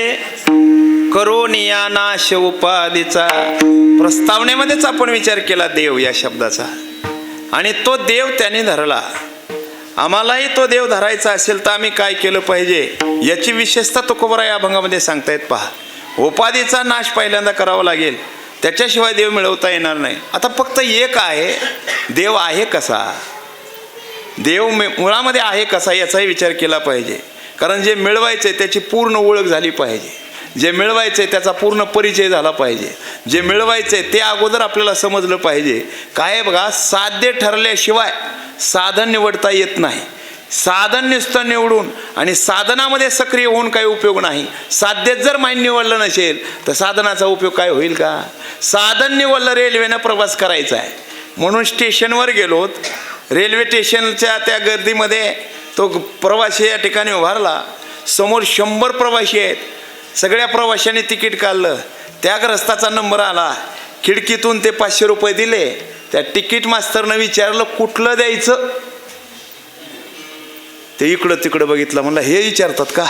करोनिया नाश उपाधीचा. प्रस्तावनेमध्येच आपण विचार केला देव या शब्दाचा, आणि तो देव त्याने धरला. आम्हालाही तो देव धरायचा असेल तर आम्ही काय केलं पाहिजे याची विशेषता तुकोबराय या अभंगामध्ये सांगतायत. पहा, उपाधीचा नाश पहिल्यांदा करावा लागेल, त्याच्याशिवाय देव मिळवता येणार नाही. आता फक्त एक आहे, देव आहे कसा, देव मुळामध्ये आहे कसा याचाही विचार केला पाहिजे. कारण जे मिळवायचंय त्याची पूर्ण ओळख झाली पाहिजे, जे मिळवायचंय त्याचा पूर्ण परिचय झाला पाहिजे, जे मिळवायचंय ते अगोदर आपल्याला समजलं पाहिजे. काय बघा, साध्य ठरल्याशिवाय साधन निवडता येत नाही. साधन नुसतं निवडून आणि साधनामध्ये सक्रिय होऊन काही उपयोग नाही. साध्यच जर माहीत निवडलं नसेल तर साधनाचा उपयोग काय होईल का? साधन निवडलं, रेल्वेनं प्रवास करायचा आहे म्हणून स्टेशनवर गेलोत. रेल्वे स्टेशनच्या त्या गर्दीमध्ये तो प्रवासी या ठिकाणी उभारला. समोर 100 प्रवासी आहेत. सगळ्या प्रवाशांनी तिकीट काढलं. त्या ग्रस्ताचा नंबर आला. खिडकीतून ते 500 रुपये दिले. त्या तिकीट मास्तरनं विचारलं कुठलं द्यायचं. ते इकडं तिकडं बघितलं, म्हणलं हे विचारतात का?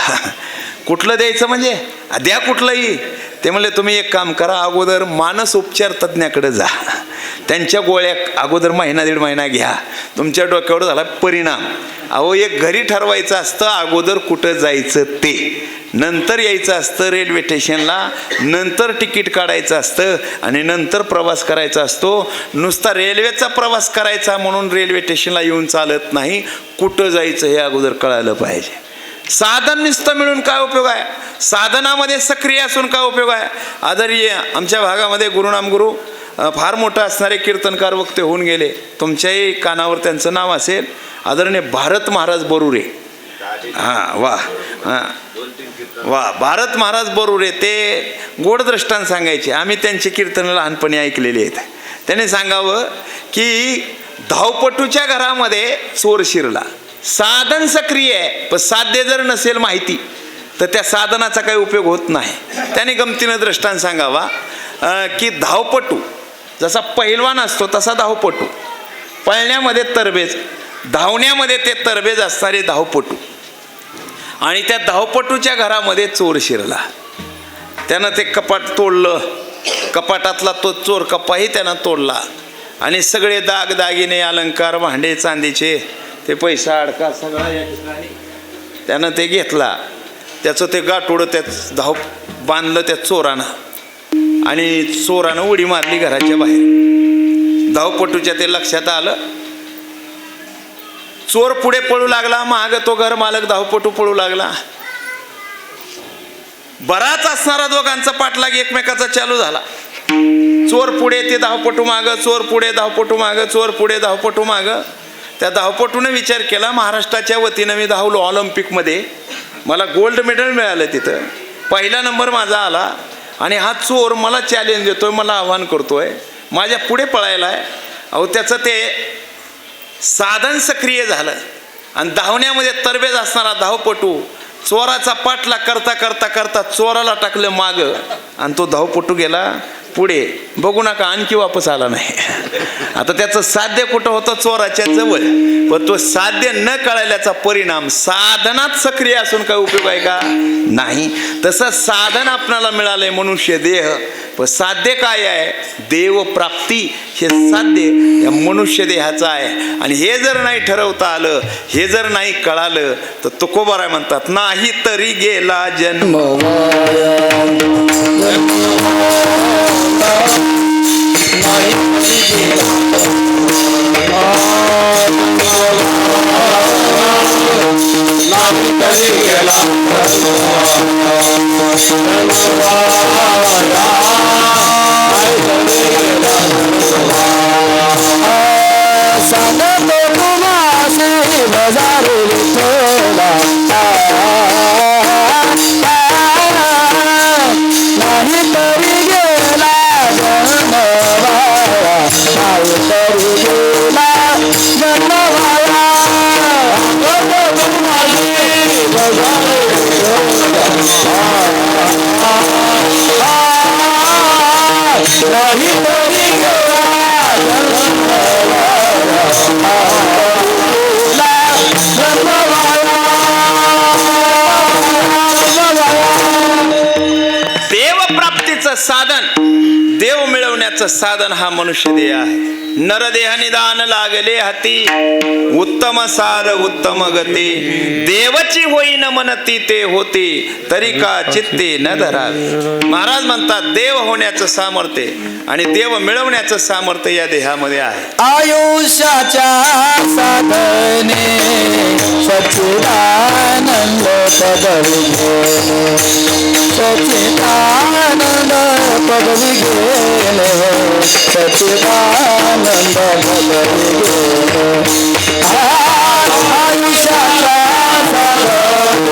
कुठलं द्यायचं म्हणजे द्या कुठलंही. ते म्हणले तुम्ही एक काम करा, अगोदर मानस उपचार तज्ज्ञाकडे जा, त्यांच्या गोळ्या अगोदर महिना दीड महिना घ्या, तुमच्या डोक्यावर झाला परिणाम. अहो, एक घरी ठरवायचं असतं अगोदर कुठं जायचं ते, नंतर यायचं असतं रेल्वे स्टेशनला, नंतर तिकीट काढायचं असतं आणि नंतर प्रवास करायचा असतो. नुसता रेल्वेचा प्रवास करायचा म्हणून रेल्वे स्टेशनला येऊन चालत नाही. कुठं जायचं हे अगोदर कळालं पाहिजे. साधन नुसतं मिळून काय उपयोग आहे? साधनामध्ये सक्रिय असून काय उपयोग आहे? आदरणीय आमच्या भागामध्ये गुरुनाम गुरु फार मोठं असणारे कीर्तनकार वक्ते होऊन गेले. तुमच्याही कानावर त्यांचं नाव असेल. आदरणीय भारत महाराज बरुरे. हां वा हां वा भारत महाराज बरुरे ते गोड दृष्टांत सांगायचे. आम्ही त्यांची कीर्तनं लहानपणी ऐकलेली आहेत. त्याने सांगावं की धावपटूच्या घरामध्ये चोर शिरला. साधन सक्रिय आहे पण साध्य जर नसेल माहिती तर त्या साधनाचा काही उपयोग होत नाही. त्याने गमतीनं दृष्टांत सांगावा की धावपटू जसा पहिलवान असतो तसा धावपटू, पळण्यामध्ये तरबेज, धावण्यामध्ये ते तरबेज असणारे धावपटू. आणि त्या धावपटूच्या घरामध्ये चोर शिरला. त्यानं ते कपाट तोडलं. कपाटातला तो चोर कपाही त्यानं तोडला आणि सगळे दागदागिने अलंकार भांडे चांदीचे ते पैसा अडका सगळा या ठिकाणी त्यानं ते घेतला. त्याचं ते गाठोडं त्यात बांधलं त्या चोरानं आणि चोरानं उडी मारली घराच्या बाहेर. धावपटूच्या ते लक्षात आलं. चोर पुढे पळू लागला, माग तो घर मालक धावपटू पळू लागला. बराच असणारा दोघांचा पाठलाग एकमेकाचा चालू झाला. चोर पुढे ते धावपटू माग, चोर पुढे धावपटू माग, चोर पुढे धावपटू माग. त्या धावपटूने विचार केला महाराष्ट्राच्या वतीनं मी धावलो ऑलिम्पिकमध्ये, मला गोल्ड मेडल मिळालं, तिथं पहिला नंबर माझा आला आणि हा चोर मला चॅलेंज देतोय, मला आव्हान करतोय, माझ्या पुढे पळायला आहे. अहो त्याचं ते साधन सक्रिय झालं आणि धावण्यामध्ये तरबेज असणारा धावपटू चोराचा पाठला करता करता करता चोराला टाकलं माग आणि तो धावपटू गेला पुढे. बघू नका आणखी वापस आला नाही. आता त्याचं साध्य कुठं होतं? चोराच्या जवळ. पण तो साध्य न कळल्याचा परिणाम साधनात सक्रिय असून काय उपयोग आहे का? नाही. तसं साधन आपणाला मिळालंय मनुष्य देह, पण साध्य काय आहे? देव प्राप्ती. हे साध्य या मनुष्य देहाचं आहे. आणि हे जर नाही ठरवता आलं, हे जर नाही कळालं तर तुकोबाराय म्हणतात नाही तरी गेला जन्म. साधन, देव मिळवण्याचं साधन हा मनुष्य देह आहे. नरदेह निदान लागले हाती, उत्तम सार उत्तम गती, देवची होईन मनती ते होते, तरी का चित्ते न धरावे. महाराज म्हणतात देव होण्याचं सामर्थ्य आणि देव मिळवण्याचं सामर्थ्य या देहामध्ये आहे. आयुष्याच्या साधने सच्चिदानंद पदवी गेले, सच्चिदानंद पदवी गेले, सच्चिदानंद पदवी गेले. आयुष्याच्या साधने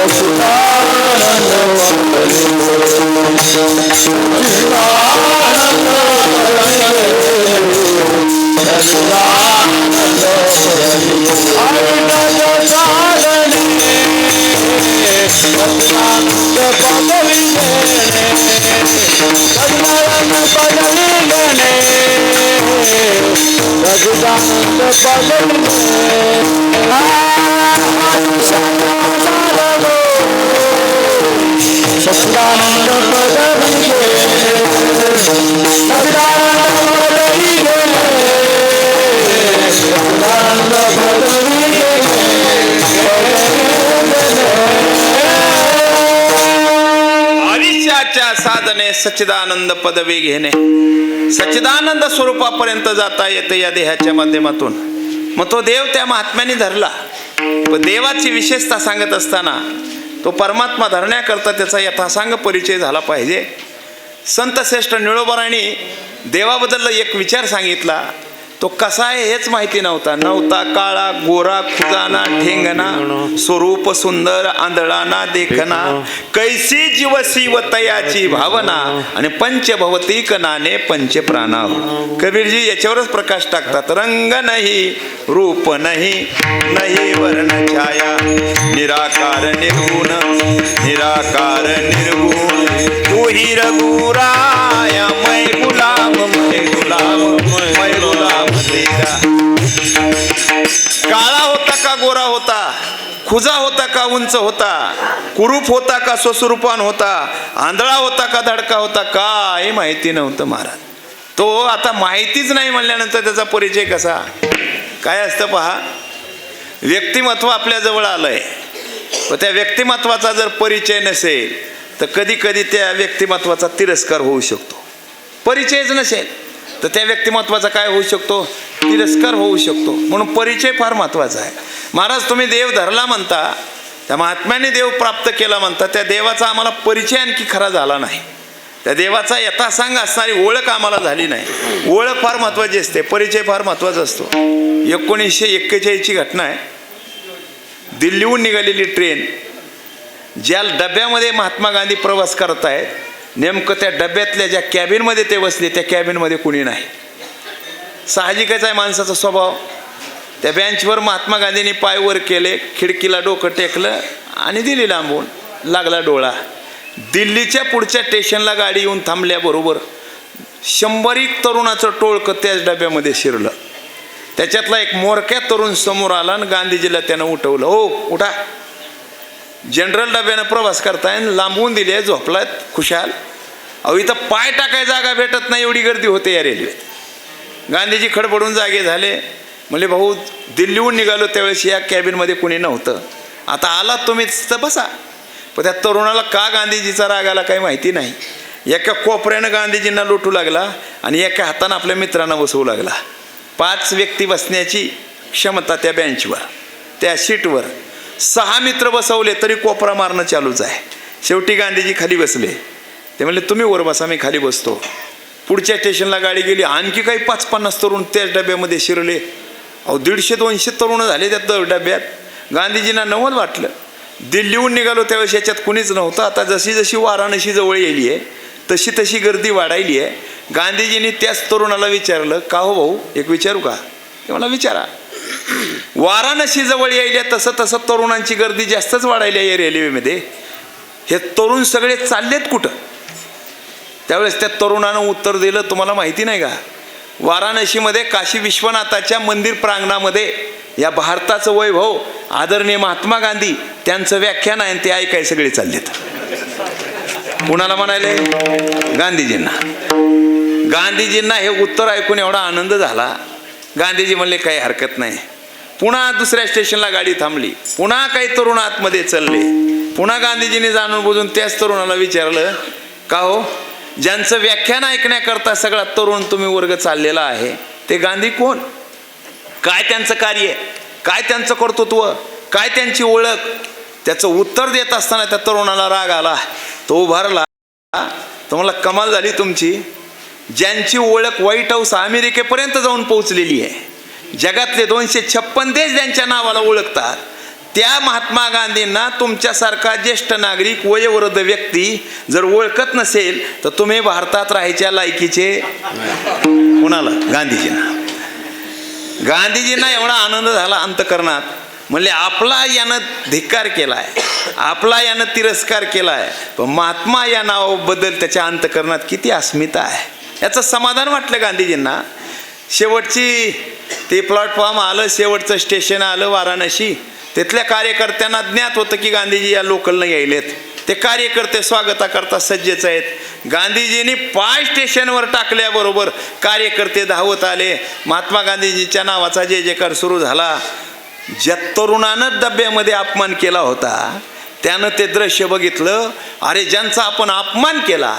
सच्चिदानंद पदवी गेले, सच्चिदानंद पदवी गेले, सच्चिदानंद पदवी गेले. आयुष्याच्या साधने सच्चिदानंद पदवी गेले, सच्चिदानंद पदवी गेले, सच्चिदानंद पदवी गेले. सच्चिदानंद पदवी गेले, सच्चिदानंद पदवी गेले, सच्चिदानंद पदवी गेले. आयुष्याच्या साधने सच्चिदानंद पदवी घेणे, सच्चिदानंद स्वरूपापर्यंत जाता येते या देहाच्या माध्यमातून. मग तो देव त्या महात्म्याने धरला. पण देवाची विशेषता सांगत असताना तो परमात्मा धरण्याकरता त्याचा यथासांग परिचय झाला पाहिजे. संत श्रेष्ठ निळोबारांनी देवाबद्दल एक विचार सांगितला. तो कसा आहे हेच माहिती नव्हता. काळा गोरा खुजाना ठेंगना स्वरूप सुंदर आंधळाना देखना कैसी जीवसी व तयाची भावना आणि पंचभवतिक नाने पंच प्राणा. कबीरजी याच्यावरच प्रकाश टाकतात. रंग नाही रूप नाही नाही वर्ण छाया निराकार निर्गुण निराकार निर्गुण तू ही रघुराय मै गुलाम मै गुलाम मै गुलाम तेरा. काळा होता का गोरा होता, खुजा होता का उंच होता, कुरूप होता का स्वस्वरूपान होता, आंधळा होता का धडका होता, काय माहिती नव्हतं महाराज. तो आता माहितीच नाही म्हणल्यानंतर त्याचा परिचय कसा काय असतं पहा. व्यक्तिमत्व आपल्या जवळ आलंय, पण त्या व्यक्तिमत्वाचा जर परिचय नसेल तर कधी कधी त्या व्यक्तिमत्वाचा तिरस्कार होऊ शकतो. परिचयच नसेल तर त्या व्यक्तिमत्वाचा काय होऊ शकतो, तिरस्कार होऊ शकतो. म्हणून परिचय फार महत्त्वाचा आहे. महाराज तुम्ही देव धरला म्हणता, त्या महात्म्याने देव प्राप्त केला म्हणता, त्या देवाचा आम्हाला परिचय आणखी खरा झाला नाही. त्या देवाचा यथासांग असणारी ओळख आम्हाला झाली नाही. ओळख फार महत्त्वाची असते, परिचय फार महत्त्वाचा असतो. 1941ची घटना आहे. दिल्लीहून निघालेली ट्रेन, ज्या डब्यामध्ये महात्मा गांधी प्रवास करत आहेत, नेमकं त्या डब्यातल्या ज्या कॅबिनमध्ये ते बसले त्या कॅबिनमध्ये कुणी नाही. साहजिकच आहे माणसाचा स्वभाव. त्या बेंचवर महात्मा गांधींनी पाय वर केले, खिडकीला डोकं टेकलं आणि दिली लांबून. लागला डोळा. दिल्लीच्या पुढच्या स्टेशनला गाडी येऊन थांबल्याबरोबर 100 तरुणाचं टोळकं त्याच डब्यामध्ये शिरलं. त्याच्यातला एक मोरक्या तरुण समोर आला आणि गांधीजीला त्यानं उठवलं. हो उठा, जनरल डब्यानं प्रवास करताय, लांबवून दिले, झोपलात खुशाल. अहो इथं पाय टाकाय जागा भेटत नाही एवढी गर्दी होते या रेल्वेत. गांधीजी खडबडून जागे झाले. म्हणले भाऊ दिल्लीहून निघालो त्यावेळेस या कॅबिनमध्ये कुणी नव्हतं, आता आलात तुम्ही तर बसा. पण त्या तरुणाला का गांधीजीचा राग आला काही माहिती नाही. एका कोपऱ्यानं गांधीजींना लुटू लागला आणि एका हातानं आपल्या मित्रांना बसवू लागला. 5 व्यक्ती बसण्याची क्षमता त्या बेंचवर, त्या सीटवर 6 मित्र बसवले तरी कोपरा मारणं चालूच आहे. शेवटी गांधीजी खाली बसले. ते म्हणले तुम्ही वर बसा, मी खाली बसतो. पुढच्या स्टेशनला गाडी गेली. आणखी काही 5-50 तरुण त्याच डब्यामध्ये शिरले. अहो 150-200 तरुण झाले त्या डब्यात. गांधीजींना नवल वाटलं. दिल्लीहून निघालो त्यावेळेस याच्यात कुणीच नव्हतं. आता जशी जशी वाराणसी जवळ येली आहे तशी तशी गर्दी वाढायली आहे. गांधीजींनी त्याच तरुणाला विचारलं, का हो भाऊ एक विचारू का? ते मला विचारा. वाराणसी जवळ यायला तसं तसं तरुणांची गर्दी जास्तच वाढायली आहे रेल्वेमध्ये. हे तरुण सगळे चाललेत कुठं? त्यावेळेस त्या तरुणानं उत्तर दिलं, तुम्हाला माहिती नाही का, वाराणसीमध्ये काशी विश्वनाथाच्या मंदिर प्रांगणामध्ये या भारताचं वैभव आदरणीय महात्मा गांधी त्यांचं व्याख्यान आहे, ते ऐकाय सगळे चाललेत. कुणाला म्हणाले? गांधीजींना. गांधीजींना हे उत्तर ऐकून एवढा आनंद झाला. गांधीजी म्हणले काही हरकत नाही. पुन्हा दुसऱ्या स्टेशनला गाडी थांबली. पुन्हा काही तरुण आतमध्ये चालले. पुन्हा गांधीजींनी जाणून बुजून त्याच तरुणाला विचारलं, का हो ज्यांचं व्याख्यान ऐकण्याकरता सगळा तरुण तुम्ही वर्ग चाललेला आहे ते गांधी कोण? काय त्यांचं कार्य, काय त्यांचं कर्तृत्व, काय त्यांची ओळख? त्याचं उत्तर देत असताना त्या तरुणाला राग आला. तो उभारला. तुम्हाला कमाल झाली तुमची. ज्यांची ओळख व्हाईट हाऊस अमेरिकेपर्यंत जाऊन पोहोचलेली आहे, जगातले 256 देश ज्यांच्या नावाला ओळखतात, त्या महात्मा गांधींना तुमच्यासारखा ज्येष्ठ नागरिक वयोवृद्ध व्यक्ती जर ओळखत नसेल तर तुम्ही भारतात राहायच्या लायकीचे. कुणाला? गांधीजींना. गांधीजींना एवढा आनंद झाला अंतकरणात. म्हणले आपला यानं धिक्कार केलाय, आपला यानं तिरस्कार केलाय, पण महात्मा या नावाबद्दल त्याच्या अंतकरणात किती अस्मिता आहे याचं समाधान वाटलं गांधीजींना. शेवटची ते प्लॅटफॉर्म आलं, शेवटचं स्टेशन आलं वाराणसी. तिथल्या कार्यकर्त्यांना ज्ञात होतं की गांधीजी या लोकलनं यायलेत. ते कार्यकर्ते स्वागताकरता सज्जच आहेत. गांधीजींनी पाय स्टेशनवर टाकल्याबरोबर कार्यकर्ते धावत आले. महात्मा गांधीजीच्या नावाचा जय जयकार सुरू झाला. ज्या तरुणानं डब्यामध्ये अपमान केला होता त्यानं ते दृश्य बघितलं. अरे ज्यांचा आपण अपमान केला,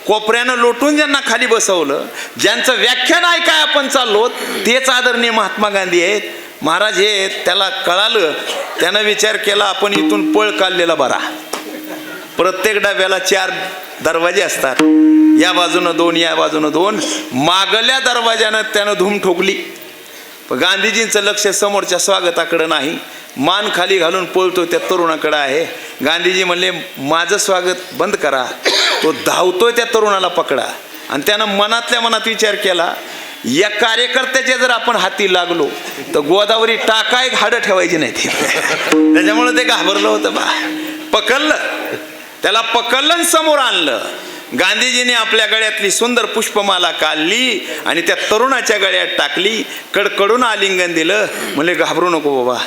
कोपऱ्यानं लोटून ज्यांना खाली बसवलं, ज्यांचं व्याख्यान ऐकाय आपण चाललो तेच आदरणीय महात्मा गांधी आहेत. महाराज हे त्याला कळालं, त्यानं विचार केला आपण इथून पळ काढलेला बरा. प्रत्येक डब्याला 4 दरवाजे असतात, या बाजूनं 2, या बाजूनं 2. मागल्या दरवाज्यानं त्यानं धूम ठोकली. पण गांधीजींचं लक्ष समोरच्या स्वागताकडे नाही, मान खाली घालून पळतो त्या तरुणाकडे आहे. गांधीजी म्हणले माझं स्वागत बंद करा, तो धावतोय त्या तरुणाला पकडा. आणि त्यानं मनातल्या मनात विचार केला, या कार्यकर्त्याचे जर आपण हाती लागलो तर गोदावरी टाका एक हाडं ठेवायची नाही ती. त्याच्यामुळे ते घाबरलं होतं बा. पकडलं त्याला, पकडलं आणि समोर आणलं. गांधीजींनी आपल्या गळ्यातली सुंदर पुष्पमाला काढली आणि त्या तरुणाच्या गळ्यात टाकली, कडकडून आलिंगन दिलं. म्हणले घाबरू नको बाबा,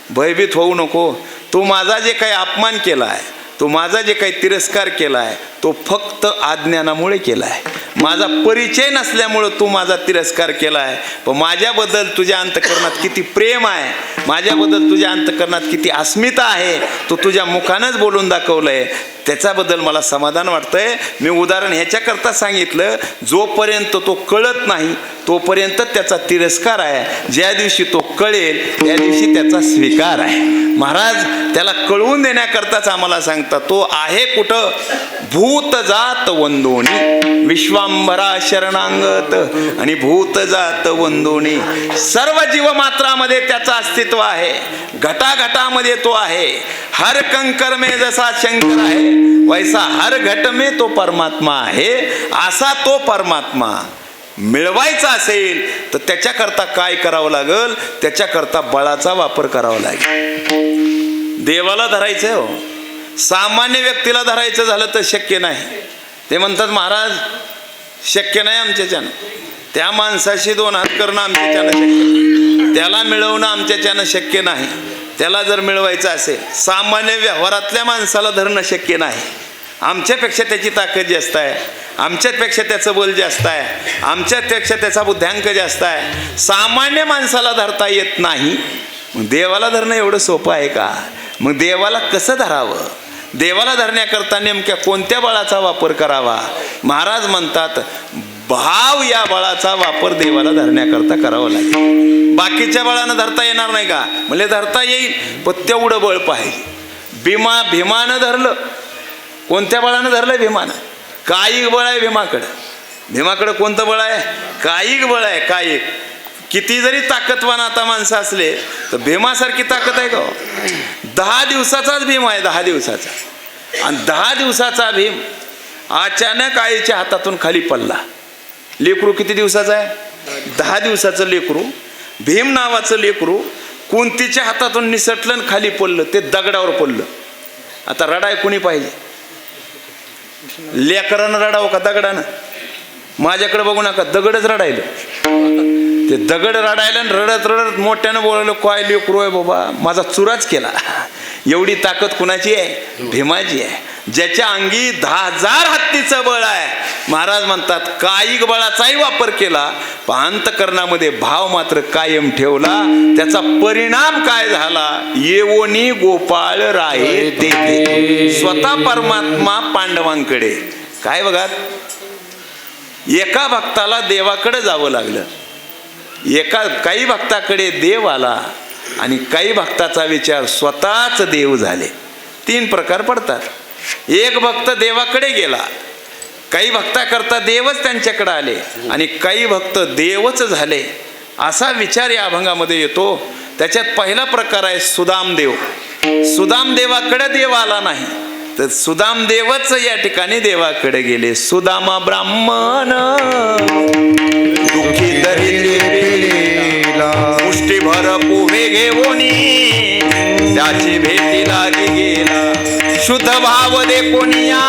भयभीत होऊ नको. तू माझा जे काही अपमान केला आहे, तू माझा जे काही तिरस्कार केला आहे, तो फक्त अज्ञानामुळे केला आहे. माझा परिचय नसल्यामुळं तू माझा तिरस्कार केला आहे. पण माझ्याबद्दल तुझ्या अंतःकरणात किती प्रेम आहे, माझ्याबद्दल तुझ्या अंतःकरणात किती अस्मिता आहे, तो तुझ्या मुखानंच बोलून दाखवलं आहे. त्याच्याबद्दल मला समाधान वाटतंय. मी उदाहरण ह्याच्याकरता सांगितलं, जोपर्यंत तो कळत नाही तोपर्यंत त्याचा तिरस्कार आहे, ज्या दिवशी तो कळेल त्या दिवशी त्याचा स्वीकार आहे. महाराज त्याला कळवून देण्याकरताच आम्हाला सांगतात, तो आहे कुठं? भूत जात वंदोनी विश्वांभरा शरणांगत आणि भूत जात वंदोनी. सर्व जीवमात्रामध्ये त्याचं अस्तित्व आहे, घटाघटामध्ये तो आहे. हर कंकर में जसा शंकर आहे वैसा हर घट में तो परमात्मा आहे. असा तो परमात्मा मिळवायचा असेल तर त्याच्याकरता काय करावं लागेल? त्याच्याकरता बळाचा वापर करावा लागेल. देवाला धरायचं हो, सामान्य व्यक्तीला धरायचं झालं तर शक्य नाही. ते म्हणतात महाराज शक्य नाही आमच्याच्यानं, त्या माणसाशी 2 हात करणं आमच्याच्यानं शक्य नाही, त्याला मिळवणं आमच्याच्यानं शक्य नाही. त्याला जर मिळवायचं असेल, सामान्य व्यवहारातल्या माणसाला धरणं शक्य नाही. आमच्यापेक्षा त्याची ताकद जास्त आहे, आमच्यापेक्षा त्याचं बल जास्त आहे, आमच्यापेक्षा त्याचा बुद्ध्यांक जास्त आहे. सामान्य माणसाला धरता येत नाही, मग देवाला धरणं एवढं सोपं आहे का? मग देवाला कसं धरावं? देवाला धरण्याकरता नेमक्या कोणत्या बळाचा वापर करावा? महाराज म्हणतात भाव या बळाचा वापर देवाला धरण्याकरता करावा लागेल. बाकीच्या बळानं धरता येणार नाही का? म्हणजे धरता येईल, पण तेवढं बळ पाहिजे. भीमानं धरलं, कोणत्या बळानं धरलं? भीमानं. कायिक बळ आहे भीमाकडं. भीमाकडं कोणतं बळ आहे? कायिक बळ आहे. कायिक किती जरी ताकदवान आता माणसं असले तर भीमासारखी ताकद आहे का? 10 दिवसाचाच भीम आहे, 10 दिवसाचा. आणि 10 दिवसाचा भीम अचानक आईच्या हातातून खाली पडला. लेकरू किती दिवसाचं आहे? 10 दिवसाचं लेकरू, भीम नावाचं लेकरू कुंतीच्या हातातून निसटलं खाली पडलं, ते दगडावर पडलं. आता रडाय कोणी पाहिजे? लेकरानं रडावं का दगडानं? माझ्याकडे बघू नका, दगडच रडायलं. ते दगड रडायला रडत रडत मोठ्यानं बोलायला, काय लेकरू आहे बाबा, माझा चुराच केला. एवढी ताकद कुणाची आहे? भीमाची आहे, ज्याच्या अंगी 10,000 हत्तीचं बळ आहे. महाराज म्हणतात कायिक बळाचाही वापर केला, पण अंतकरणामध्ये भाव मात्र कायम ठेवला. त्याचा परिणाम काय झाला? येवोनी गोपाळ राये तेथे. स्वतः परमात्मा पांडवांकडे. काय बघा, एका भक्ताला देवाकडे जावं लागलं. काही भक्ताकडे देव आला आणि काही भक्ताचा विचार स्वतःच देव झाले. 3 प्रकार पडतात. एक भक्त देवाकडे गेला, काही भक्ताकरता देवच त्यांच्याकडे आले आणि काही भक्त देवच झाले, असा विचार या अभंगामध्ये येतो. त्याच्यात पहिला प्रकार आहे सुदामदेव. सुदामदेवाकडे देव आला नाही, तर सुदामदेवच या ठिकाणी देवाकडे गेले. सुदामा ब्राह्मण दुःखी दरिद्रीला मुष्टीभर पोहे घेऊनी त्याची भेटी लागी गेला. शुद्ध भाव दे कोणिया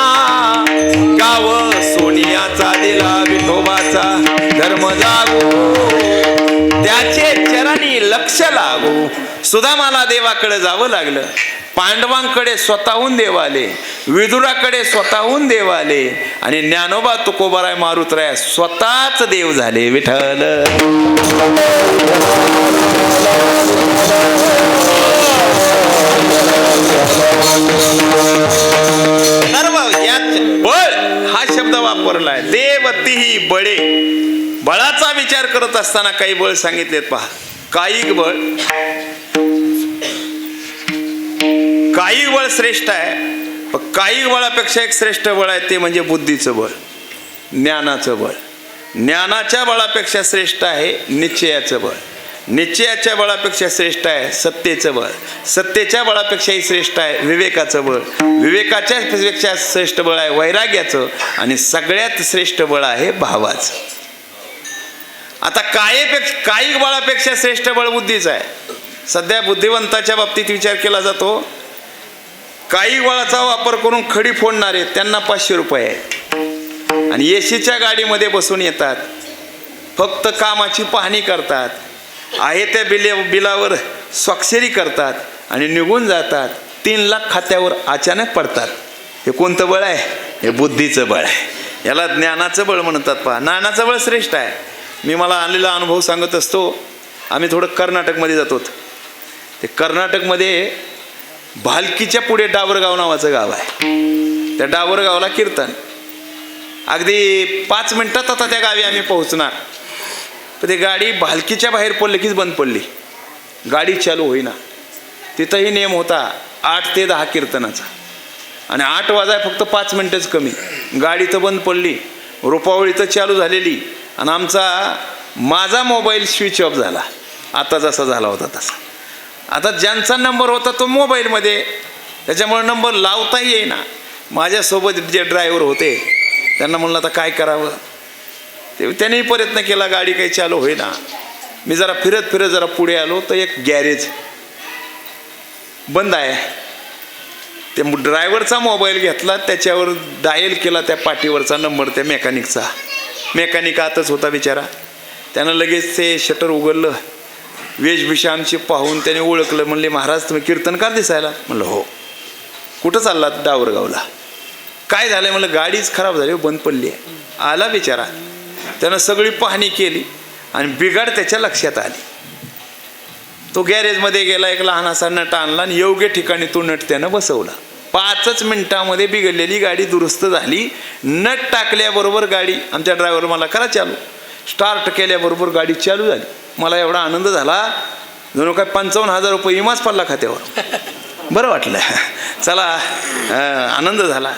गाव सोनियाचा दिला विठोबाचा धर्म जागो त्याचे चरणी लक्ष लागो. सुदामाला देवाकडे जावं लागलं. पांडवांकडे स्वतःहून देव आले, विदुराकडे स्वतःहून देव आले आणि ज्ञानोबा तुकोबाराय मारुतराय स्वतःच देव झाले. विठ्ठल सर्व यात बळ हा शब्द वापरलाय. देवतीही बळे. बळाचा विचार करत असताना काही बळ सांगितलेत पहा. कायिक बळ, कायिक बळ श्रेष्ठ आहे, पण कायिक बळापेक्षा एक श्रेष्ठ बळ आहे ते म्हणजे बुद्धीचं बळ, ज्ञानाचं बळ. ज्ञानाच्या बळापेक्षा श्रेष्ठ आहे निश्चयाचं बळ, निश्चयाच्या बळापेक्षा श्रेष्ठ आहे सत्तेचं बळ, सत्तेच्या बळापेक्षाही श्रेष्ठ आहे विवेकाचं बळ, विवेकाच्या पेक्षा श्रेष्ठ बळ आहे वैराग्याचं, आणि सगळ्यात श्रेष्ठ बळ आहे भावाचं. आता कायिक बळापेक्षा श्रेष्ठ बळ बुद्धीचं आहे. सध्या बुद्धिवंताच्या बाबतीत विचार केला जातो, कायिक बळाचा वापर करून खडी फोडणारे त्यांना 500 रुपये आहेत, आणि एसीच्या गाडीमध्ये बसून येतात, फक्त कामाची पाहणी करतात, आहे त्या बिलावर स्वाक्षरी करतात आणि निघून जातात. 3 लाख खात्यावर अचानक पडतात. हे कोणतं बळ आहे? हे बुद्धीचं बळ आहे. याला ज्ञानाचं बळ म्हणतात. पहा, ज्ञानाचं बळ श्रेष्ठ आहे. मी मला आलेला अनुभव सांगत असतो. आम्ही थोडं कर्नाटकमध्ये जातो. ते कर्नाटकमध्ये भालकीच्या पुढे डावरगाव नावाचं गाव आहे. त्या डावरगावला कीर्तन अगदी 5 मिनिटात आता त्या गावी आम्ही पोहोचणार. पण ती गाडी भालकीच्या बाहेर पडली कीच बंद पडली, गाडी चालू होईना. तिथंही नियम होता 8 ते 10 कीर्तनाचा, आणि 8 वाजाय फक्त 5 मिनिटच कमी. गाडी तर बंद पडली, रुपावळी तर चालू झालेली, आणि माझा मोबाईल स्विच ऑफ झाला. आता जसा झाला होता तसा. आता ज्यांचा नंबर होता तो मोबाईलमध्ये, त्याच्यामुळे नंबर लावता येईना. माझ्यासोबत जे ड्रायव्हर होते त्यांना म्हणलं आता काय करावं. त्यानेही प्रयत्न केला, गाडी काही चालू होईना. मी जरा फिरत जरा पुढे आलो तर एक गॅरेज बंद आहे. ते ड्रायव्हरचा मोबाईल घेतला, त्याच्यावर डायल केला त्या पाठीवरचा नंबर त्या मेकॅनिकचा. मेकॅनिक आतच होता बिचारा. त्यानं लगेच ते शटर उघडलं. वेशभूषा आमची पाहून त्याने ओळखलं. म्हणले, महाराज तुम्ही कीर्तनकार दिसायला? म्हणलं हो. कुठं चाललात? डावरगावला. काय झालं? म्हणलं गाडीच खराब झाली, बंद पडली आहे. आला बिचारा. त्यानं सगळी पाहणी केली आणि बिघाड त्याच्या लक्षात आली. तो गॅरेजमध्ये गेला, एक लहानासा नट आणला आणि योग्य ठिकाणी तो नट त्यानं बसवला. 5च मिनिटामध्ये बिघडलेली गाडी दुरुस्त झाली. नट टाकल्याबरोबर गाडी, आमच्या ड्रायव्हर मला करा चालू, स्टार्ट केल्याबरोबर गाडी चालू झाली. मला एवढा आनंद झाला, जणू काय 55,000 रुपये विमाच पडला खात्यावर. बरं वाटलं, चला आनंद झाला.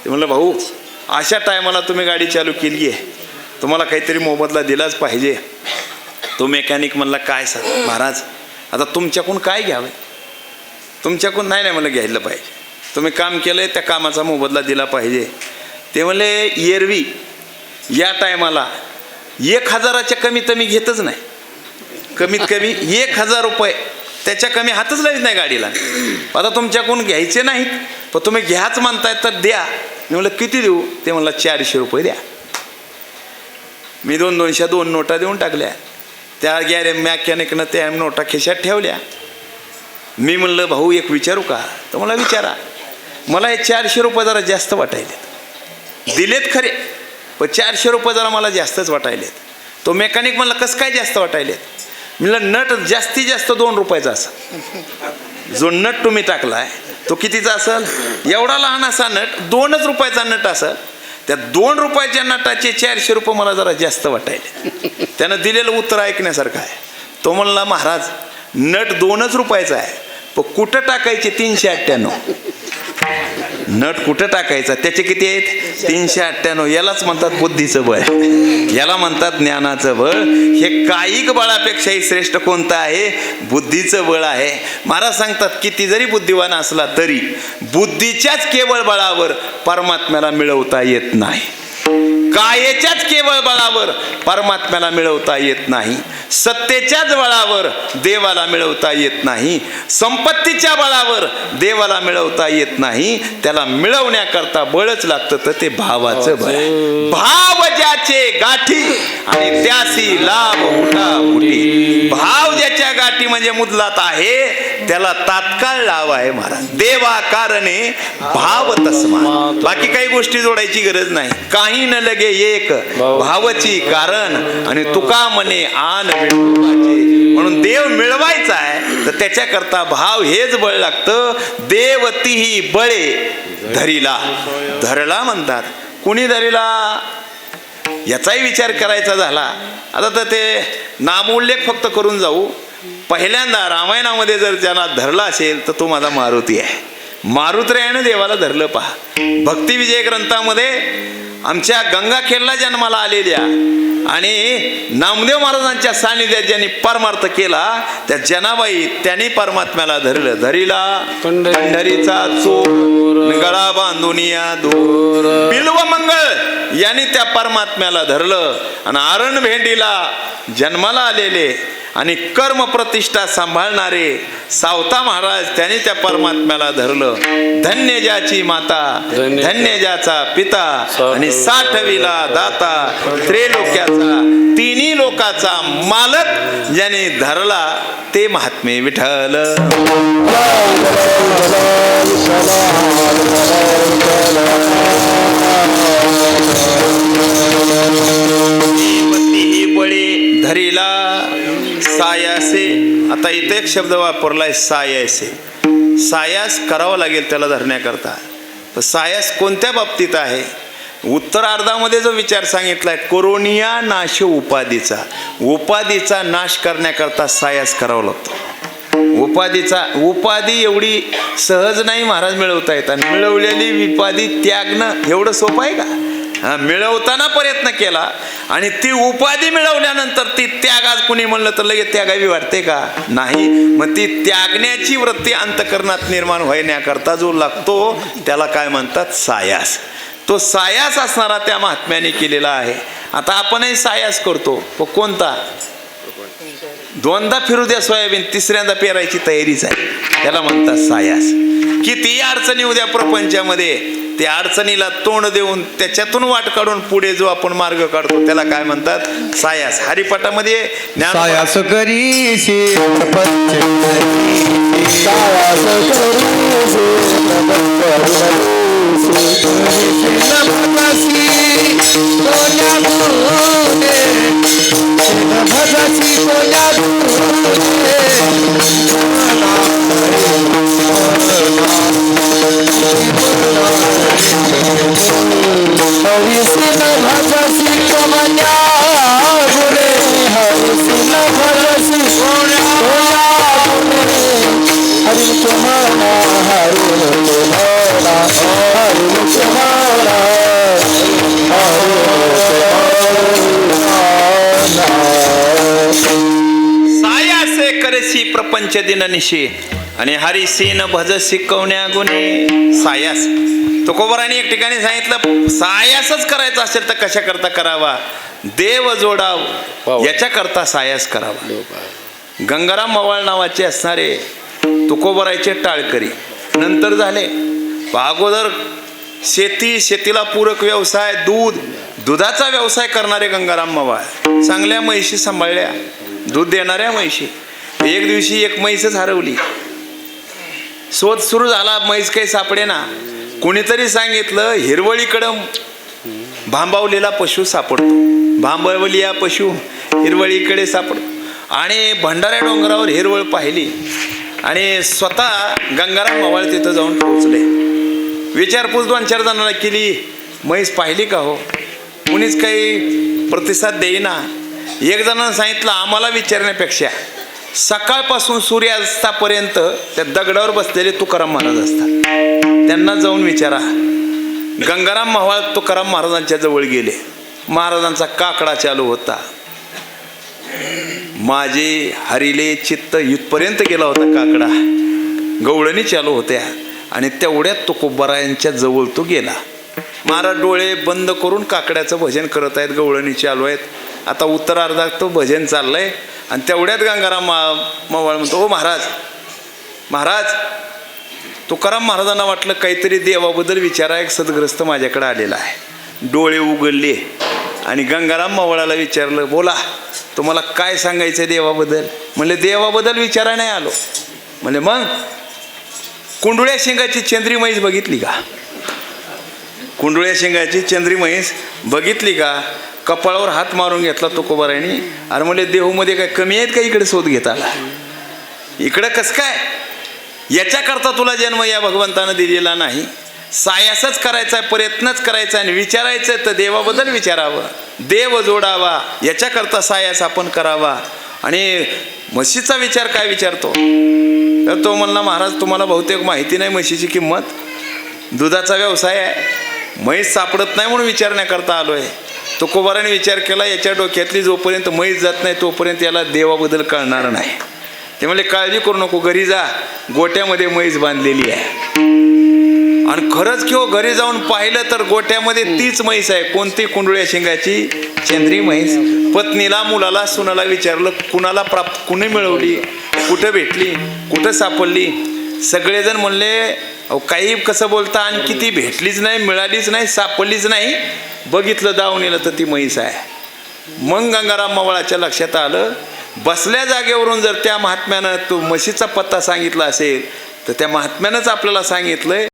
ते म्हणलं, भाऊ अशा टायमाला तुम्ही गाडी चालू केली आहे, तुम्हाला काहीतरी मोबदला दिलाच पाहिजे. तो मेकॅनिक म्हणला, काय सांग महाराज, आता तुमच्याकडून काय घ्यावं? तुमच्याकडून नाही मला घ्यायला पाहिजे. तुम्ही काम केलं आहे त्या कामाचा मोबदला दिला पाहिजे. ते म्हणले, एरवी या टायमाला 1,000च्या कमी तर मी घेतच नाही. कमीत कमी 1,000 रुपये, त्याच्या कमी हातच लावित नाही गाडीला. आता तुमच्याकडून घ्यायचे नाहीत, पण तुम्ही घ्याच म्हणताय तर द्या. मी म्हणलं किती देऊ? ते म्हणलं 400 रुपये द्या. मी 200 नोटा देऊन टाकल्या. त्या मेकॅनिकनं त्या नोटा खिशात ठेवल्या. मी म्हणलं, भाऊ एक विचारू का? तर मला विचारा. मला हे 400 रुपये जरा जास्त वाटायलेत. दिलेत खरे, पण 400 रुपये जरा मला जास्तच वाटायलेत. तो मेकॅनिक म्हणला, कसं काय जास्त वाटायलेत? म्हणलं, नट जास्तीत जास्त 2 रुपयाचा असेल. जो नट तुम्ही टाकलाय तो कितीचा असेल? एवढा लहान असा नट, 2च रुपयाचा नट असेल. त्या 2 रुपयाच्या नटाचे 400 रुपये मला जरा जास्त वाटायले. त्यानं दिलेलं उत्तर ऐकण्यासारखं आहे. तो म्हणला, महाराज नट 2च रुपयाचा आहे, पण कुठं टाकायचे 398. नट कुठं टाकायचा त्याचे किती आहेत? 398. यालाच म्हणतात बुद्धीचं बळ, याला म्हणतात ज्ञानाचं बळ. हे कायिक बळापेक्षाही श्रेष्ठ कोणतं आहे? बुद्धीचं बळ आहे. महाराज सांगतात, किती जरी बुद्धिवान असला तरी बुद्धीच्याच केवळ बळावर परमात्म्याला मिळवता येत नाही. कायेच्याच केवळ बळावर परमात्म्याला मिळवता येत नाही. सत्तेच्याच बळावर देवाला मिळवता येत नाही. संपत्तीच्या बळावर देवाला मिळवता येत नाही. त्याला मिळवण्याकरता बळच लागतं, तर ते भावाचं बळ. भाव ज्याचे गाठी आणि त्यासी लाभ उठा उठी. भाव ज्याच्या गाठी म्हणजे मुदलात आहे, त्याला तात्काळ लाभ आहे. महाराज देवा कारणे भाव तस्मा. बाकी काही गोष्टी जोडायची गरज नाही. काही न लगे एक भावची कारण, आणि तुका म्हणे आन म्हणून देव मिळवायचा आहे तर त्याच्याकरता भाव हेच बळ लागतं. देव तीही बळे धरिला. धरला म्हणतात. कुणी धरिला? याचाही विचार करायचा झाला आता तर ते नामोल्लेख फक्त करून जाऊ. पहिल्यांदा रामायणामध्ये जर ज्यांना धरला असेल तर तो माझा मारुती आहे. मारुतरायानं देवाला धरलं पहा. भक्तिविजय ग्रंथामध्ये आमच्या गंगाखेडला जन्माला आलेल्या आणि नामदेव महाराजांच्या सानिध्यात ज्यांनी परमार्थ केला त्या जनाबाई त्यांनी परमात्म्याला धरलं. धरीला पंढरीचा चोर गळा बांधुनिया दूर. बिल्वमंगळ यांनी त्या परमात्म्याला धरलं आणि आरण भेंडीला जन्माला आलेले आणि कर्म प्रतिष्ठा सांभाळणारे सावता महाराज त्यांनी त्या परमात्म्याला धरलं. धन्य ज्याची माता धन्य ज्याचा पिता आणि 60वीला दाता त्रिलोक्याचा तिन्ही लोकाचा मालक ज्याने धरला ते महात्मे विठ्ठल. बळी धरीला सायासे. आता इथे एक शब्द वापरलाय सायासे. सायास करावा लागेल त्याला धरण्याकरता. तर सायास कोणत्या बाबतीत आहे? उत्तरार्धामध्ये जो विचार सांगितलाय कोरोनिया नाश उपाधीचा. उपाधीचा नाश करण्याकरता सायास करावा लागतो. उपाधी एवढी सहज नाही महाराज मिळवता येतात. मिळवलेली उपाधी त्यागणं एवढं सोपं आहे का? मिळवताना प्रयत्न केला आणि ती उपाधी मिळवल्यानंतर ती त्याग आज कुणी म्हणलं तर लगेच त्यागावी वाटते का? नाही. मग ती त्यागण्याची वृत्ती अंतकरणात निर्माण होण्याकरता जो लागतो त्याला काय म्हणतात? सायास. तो सायास असणारा त्या महात्म्याने केलेला आहे. आता आपणही सायास करतो. पण कोणता? दोनदा फिरू द्या सोयाबीन तिसऱ्यांदा पेरायची तयारीच आहे. त्याला म्हणतात सायास. किती अडचणी उद्या प्रपंचामध्ये त्या अडचणीला तोंड देऊन त्याच्यातून वाट काढून पुढे जो आपण मार्ग काढतो त्याला काय म्हणतात? सायास. हरिपाठामध्ये सायास करीशी प्रपंच दिननिशी आणि हरिसीन भज शिकवण्या गुणे. सायास. तुकोबारांनी एक ठिकाणी सांगितलं सायासच करायचा असेल तर कशा करता करावा? देव जोडाव याच्याकरता सायास करावा. गंगाराम मवाळ नावाचे असणारे तुकोबारायचे टाळकरी नंतर झाले. अगोदर शेतीला पूरक व्यवसाय दुधाचा व्यवसाय करणारे गंगाराम मवाळ. चांगल्या म्हैशी सांभाळल्या, दूध देणाऱ्या म्हैशी. एक दिवशी एक म्हैसच हरवली. शोध सुरू झाला, म्हैस काही सापडे ना. कोणीतरी सांगितलं हिरवळीकडं भांबावलेला पशु सापडतो. भांबवलिया पशु हिरवळीकडे सापडतो आणि भंडाऱ्या डोंगरावर हिरवळ पाहिली आणि स्वतः गंगाराम मवाळ तिथं जाऊन पोहोचले. विचारपूस 2-4 जणांना केली, म्हैस पाहिली का हो? कुणीच काही प्रतिसाद देईना. एक जणांना सांगितलं आम्हाला विचारण्यापेक्षा सकाळपासून सूर्यास्तापर्यंत त्या दगडावर बसलेले तुकाराम महाराज असतात, त्यांना जाऊन विचारा. गंगाराम मवाळ तुकाराम महाराजांच्या जवळ गेले. महाराजांचा काकडा चालू होता. माझे हरिले चित्त इथपर्यंत गेला होता काकडा. गवळणी चालू होत्या आणि तेवढ्यात तुकोबारायांच्या जवळ तो गेला. महाराज डोळे बंद करून काकड्याचं भजन करत आहेत, गवळणी चालू आहेत. आता उत्तरार्धात तो भजन चाललंय आणि तेवढ्यात गंगाराम मवाळ म्हणतो, ओ महाराज. तुकाराम महाराजांना वाटलं काहीतरी देवाबद्दल विचारा, एक सद्ग्रस्त माझ्याकडे आलेला आहे. डोळे उघडले आणि गंगाराम मवाळाला विचारलं, बोला तुम्हाला काय सांगायचं देवाबद्दल? म्हणले देवाबद्दल विचारा नाही आलो. म्हणले मग कुंडुळ्या शिंगाची चंद्री म्हैस बघितली का? कुंडुळ्या शिंगाची चंद्री म्हैस बघितली का? कपाळावर हात मारून घेतला तुकोबारायांनी. अरे म्हणले देहूमध्ये काय कमी आहेत का इकडे शोध घेत आला? इकडं कसं काय? याच्याकरता तुला जन्म या भगवंतानं दिलेला नाही. सायासच करायचा आहे, प्रयत्नच करायचा आहे आणि विचारायचं तर देवाबद्दल विचारावं, देव जोडावा याच्याकरता सायास आपण करावा. आणि म्हशीचा विचार काय विचारतो तर तो म्हणला, महाराज तुम्हाला बहुतेक माहिती नाही म्हशीची किंमत, दुधाचा व्यवसाय आहे, म्हैस सापडत नाही म्हणून विचारण्याकरता आलो आहे. तो कुंभाराने विचार केला, याच्या डोक्यातली जोपर्यंत म्हैस जात नाही तोपर्यंत याला देवाबद्दल कळणार नाही. ते म्हणले काळजी करू नको, घरी जा, गोट्यामध्ये म्हैस बांधलेली आहे. आणि खरंच किंवा घरी जाऊन पाहिलं तर गोट्यामध्ये तीच म्हैस आहे. कोणती? कुंडुळ्या शिंगाची चंद्री म्हैस. पत्नीला, मुलाला, सुनाला विचारलं कुणाला प्राप्त, कुणी मिळवली, कुठं भेटली, कुठं सापडली. सगळेजण म्हणले अहो काही कसं बोलता, आणखी ती भेटलीच नाही, मिळालीच नाही, सापडलीच नाही. बघितलं दावणीला तर ती म्हैस आहे. मग गंगाराम मावळाच्या लक्षात आलं, बसल्या जागेवरून जर त्या महात्म्यानं तो म्हशीचा पत्ता सांगितला असेल तर त्या महात्म्यानंच आपल्याला सांगितलंय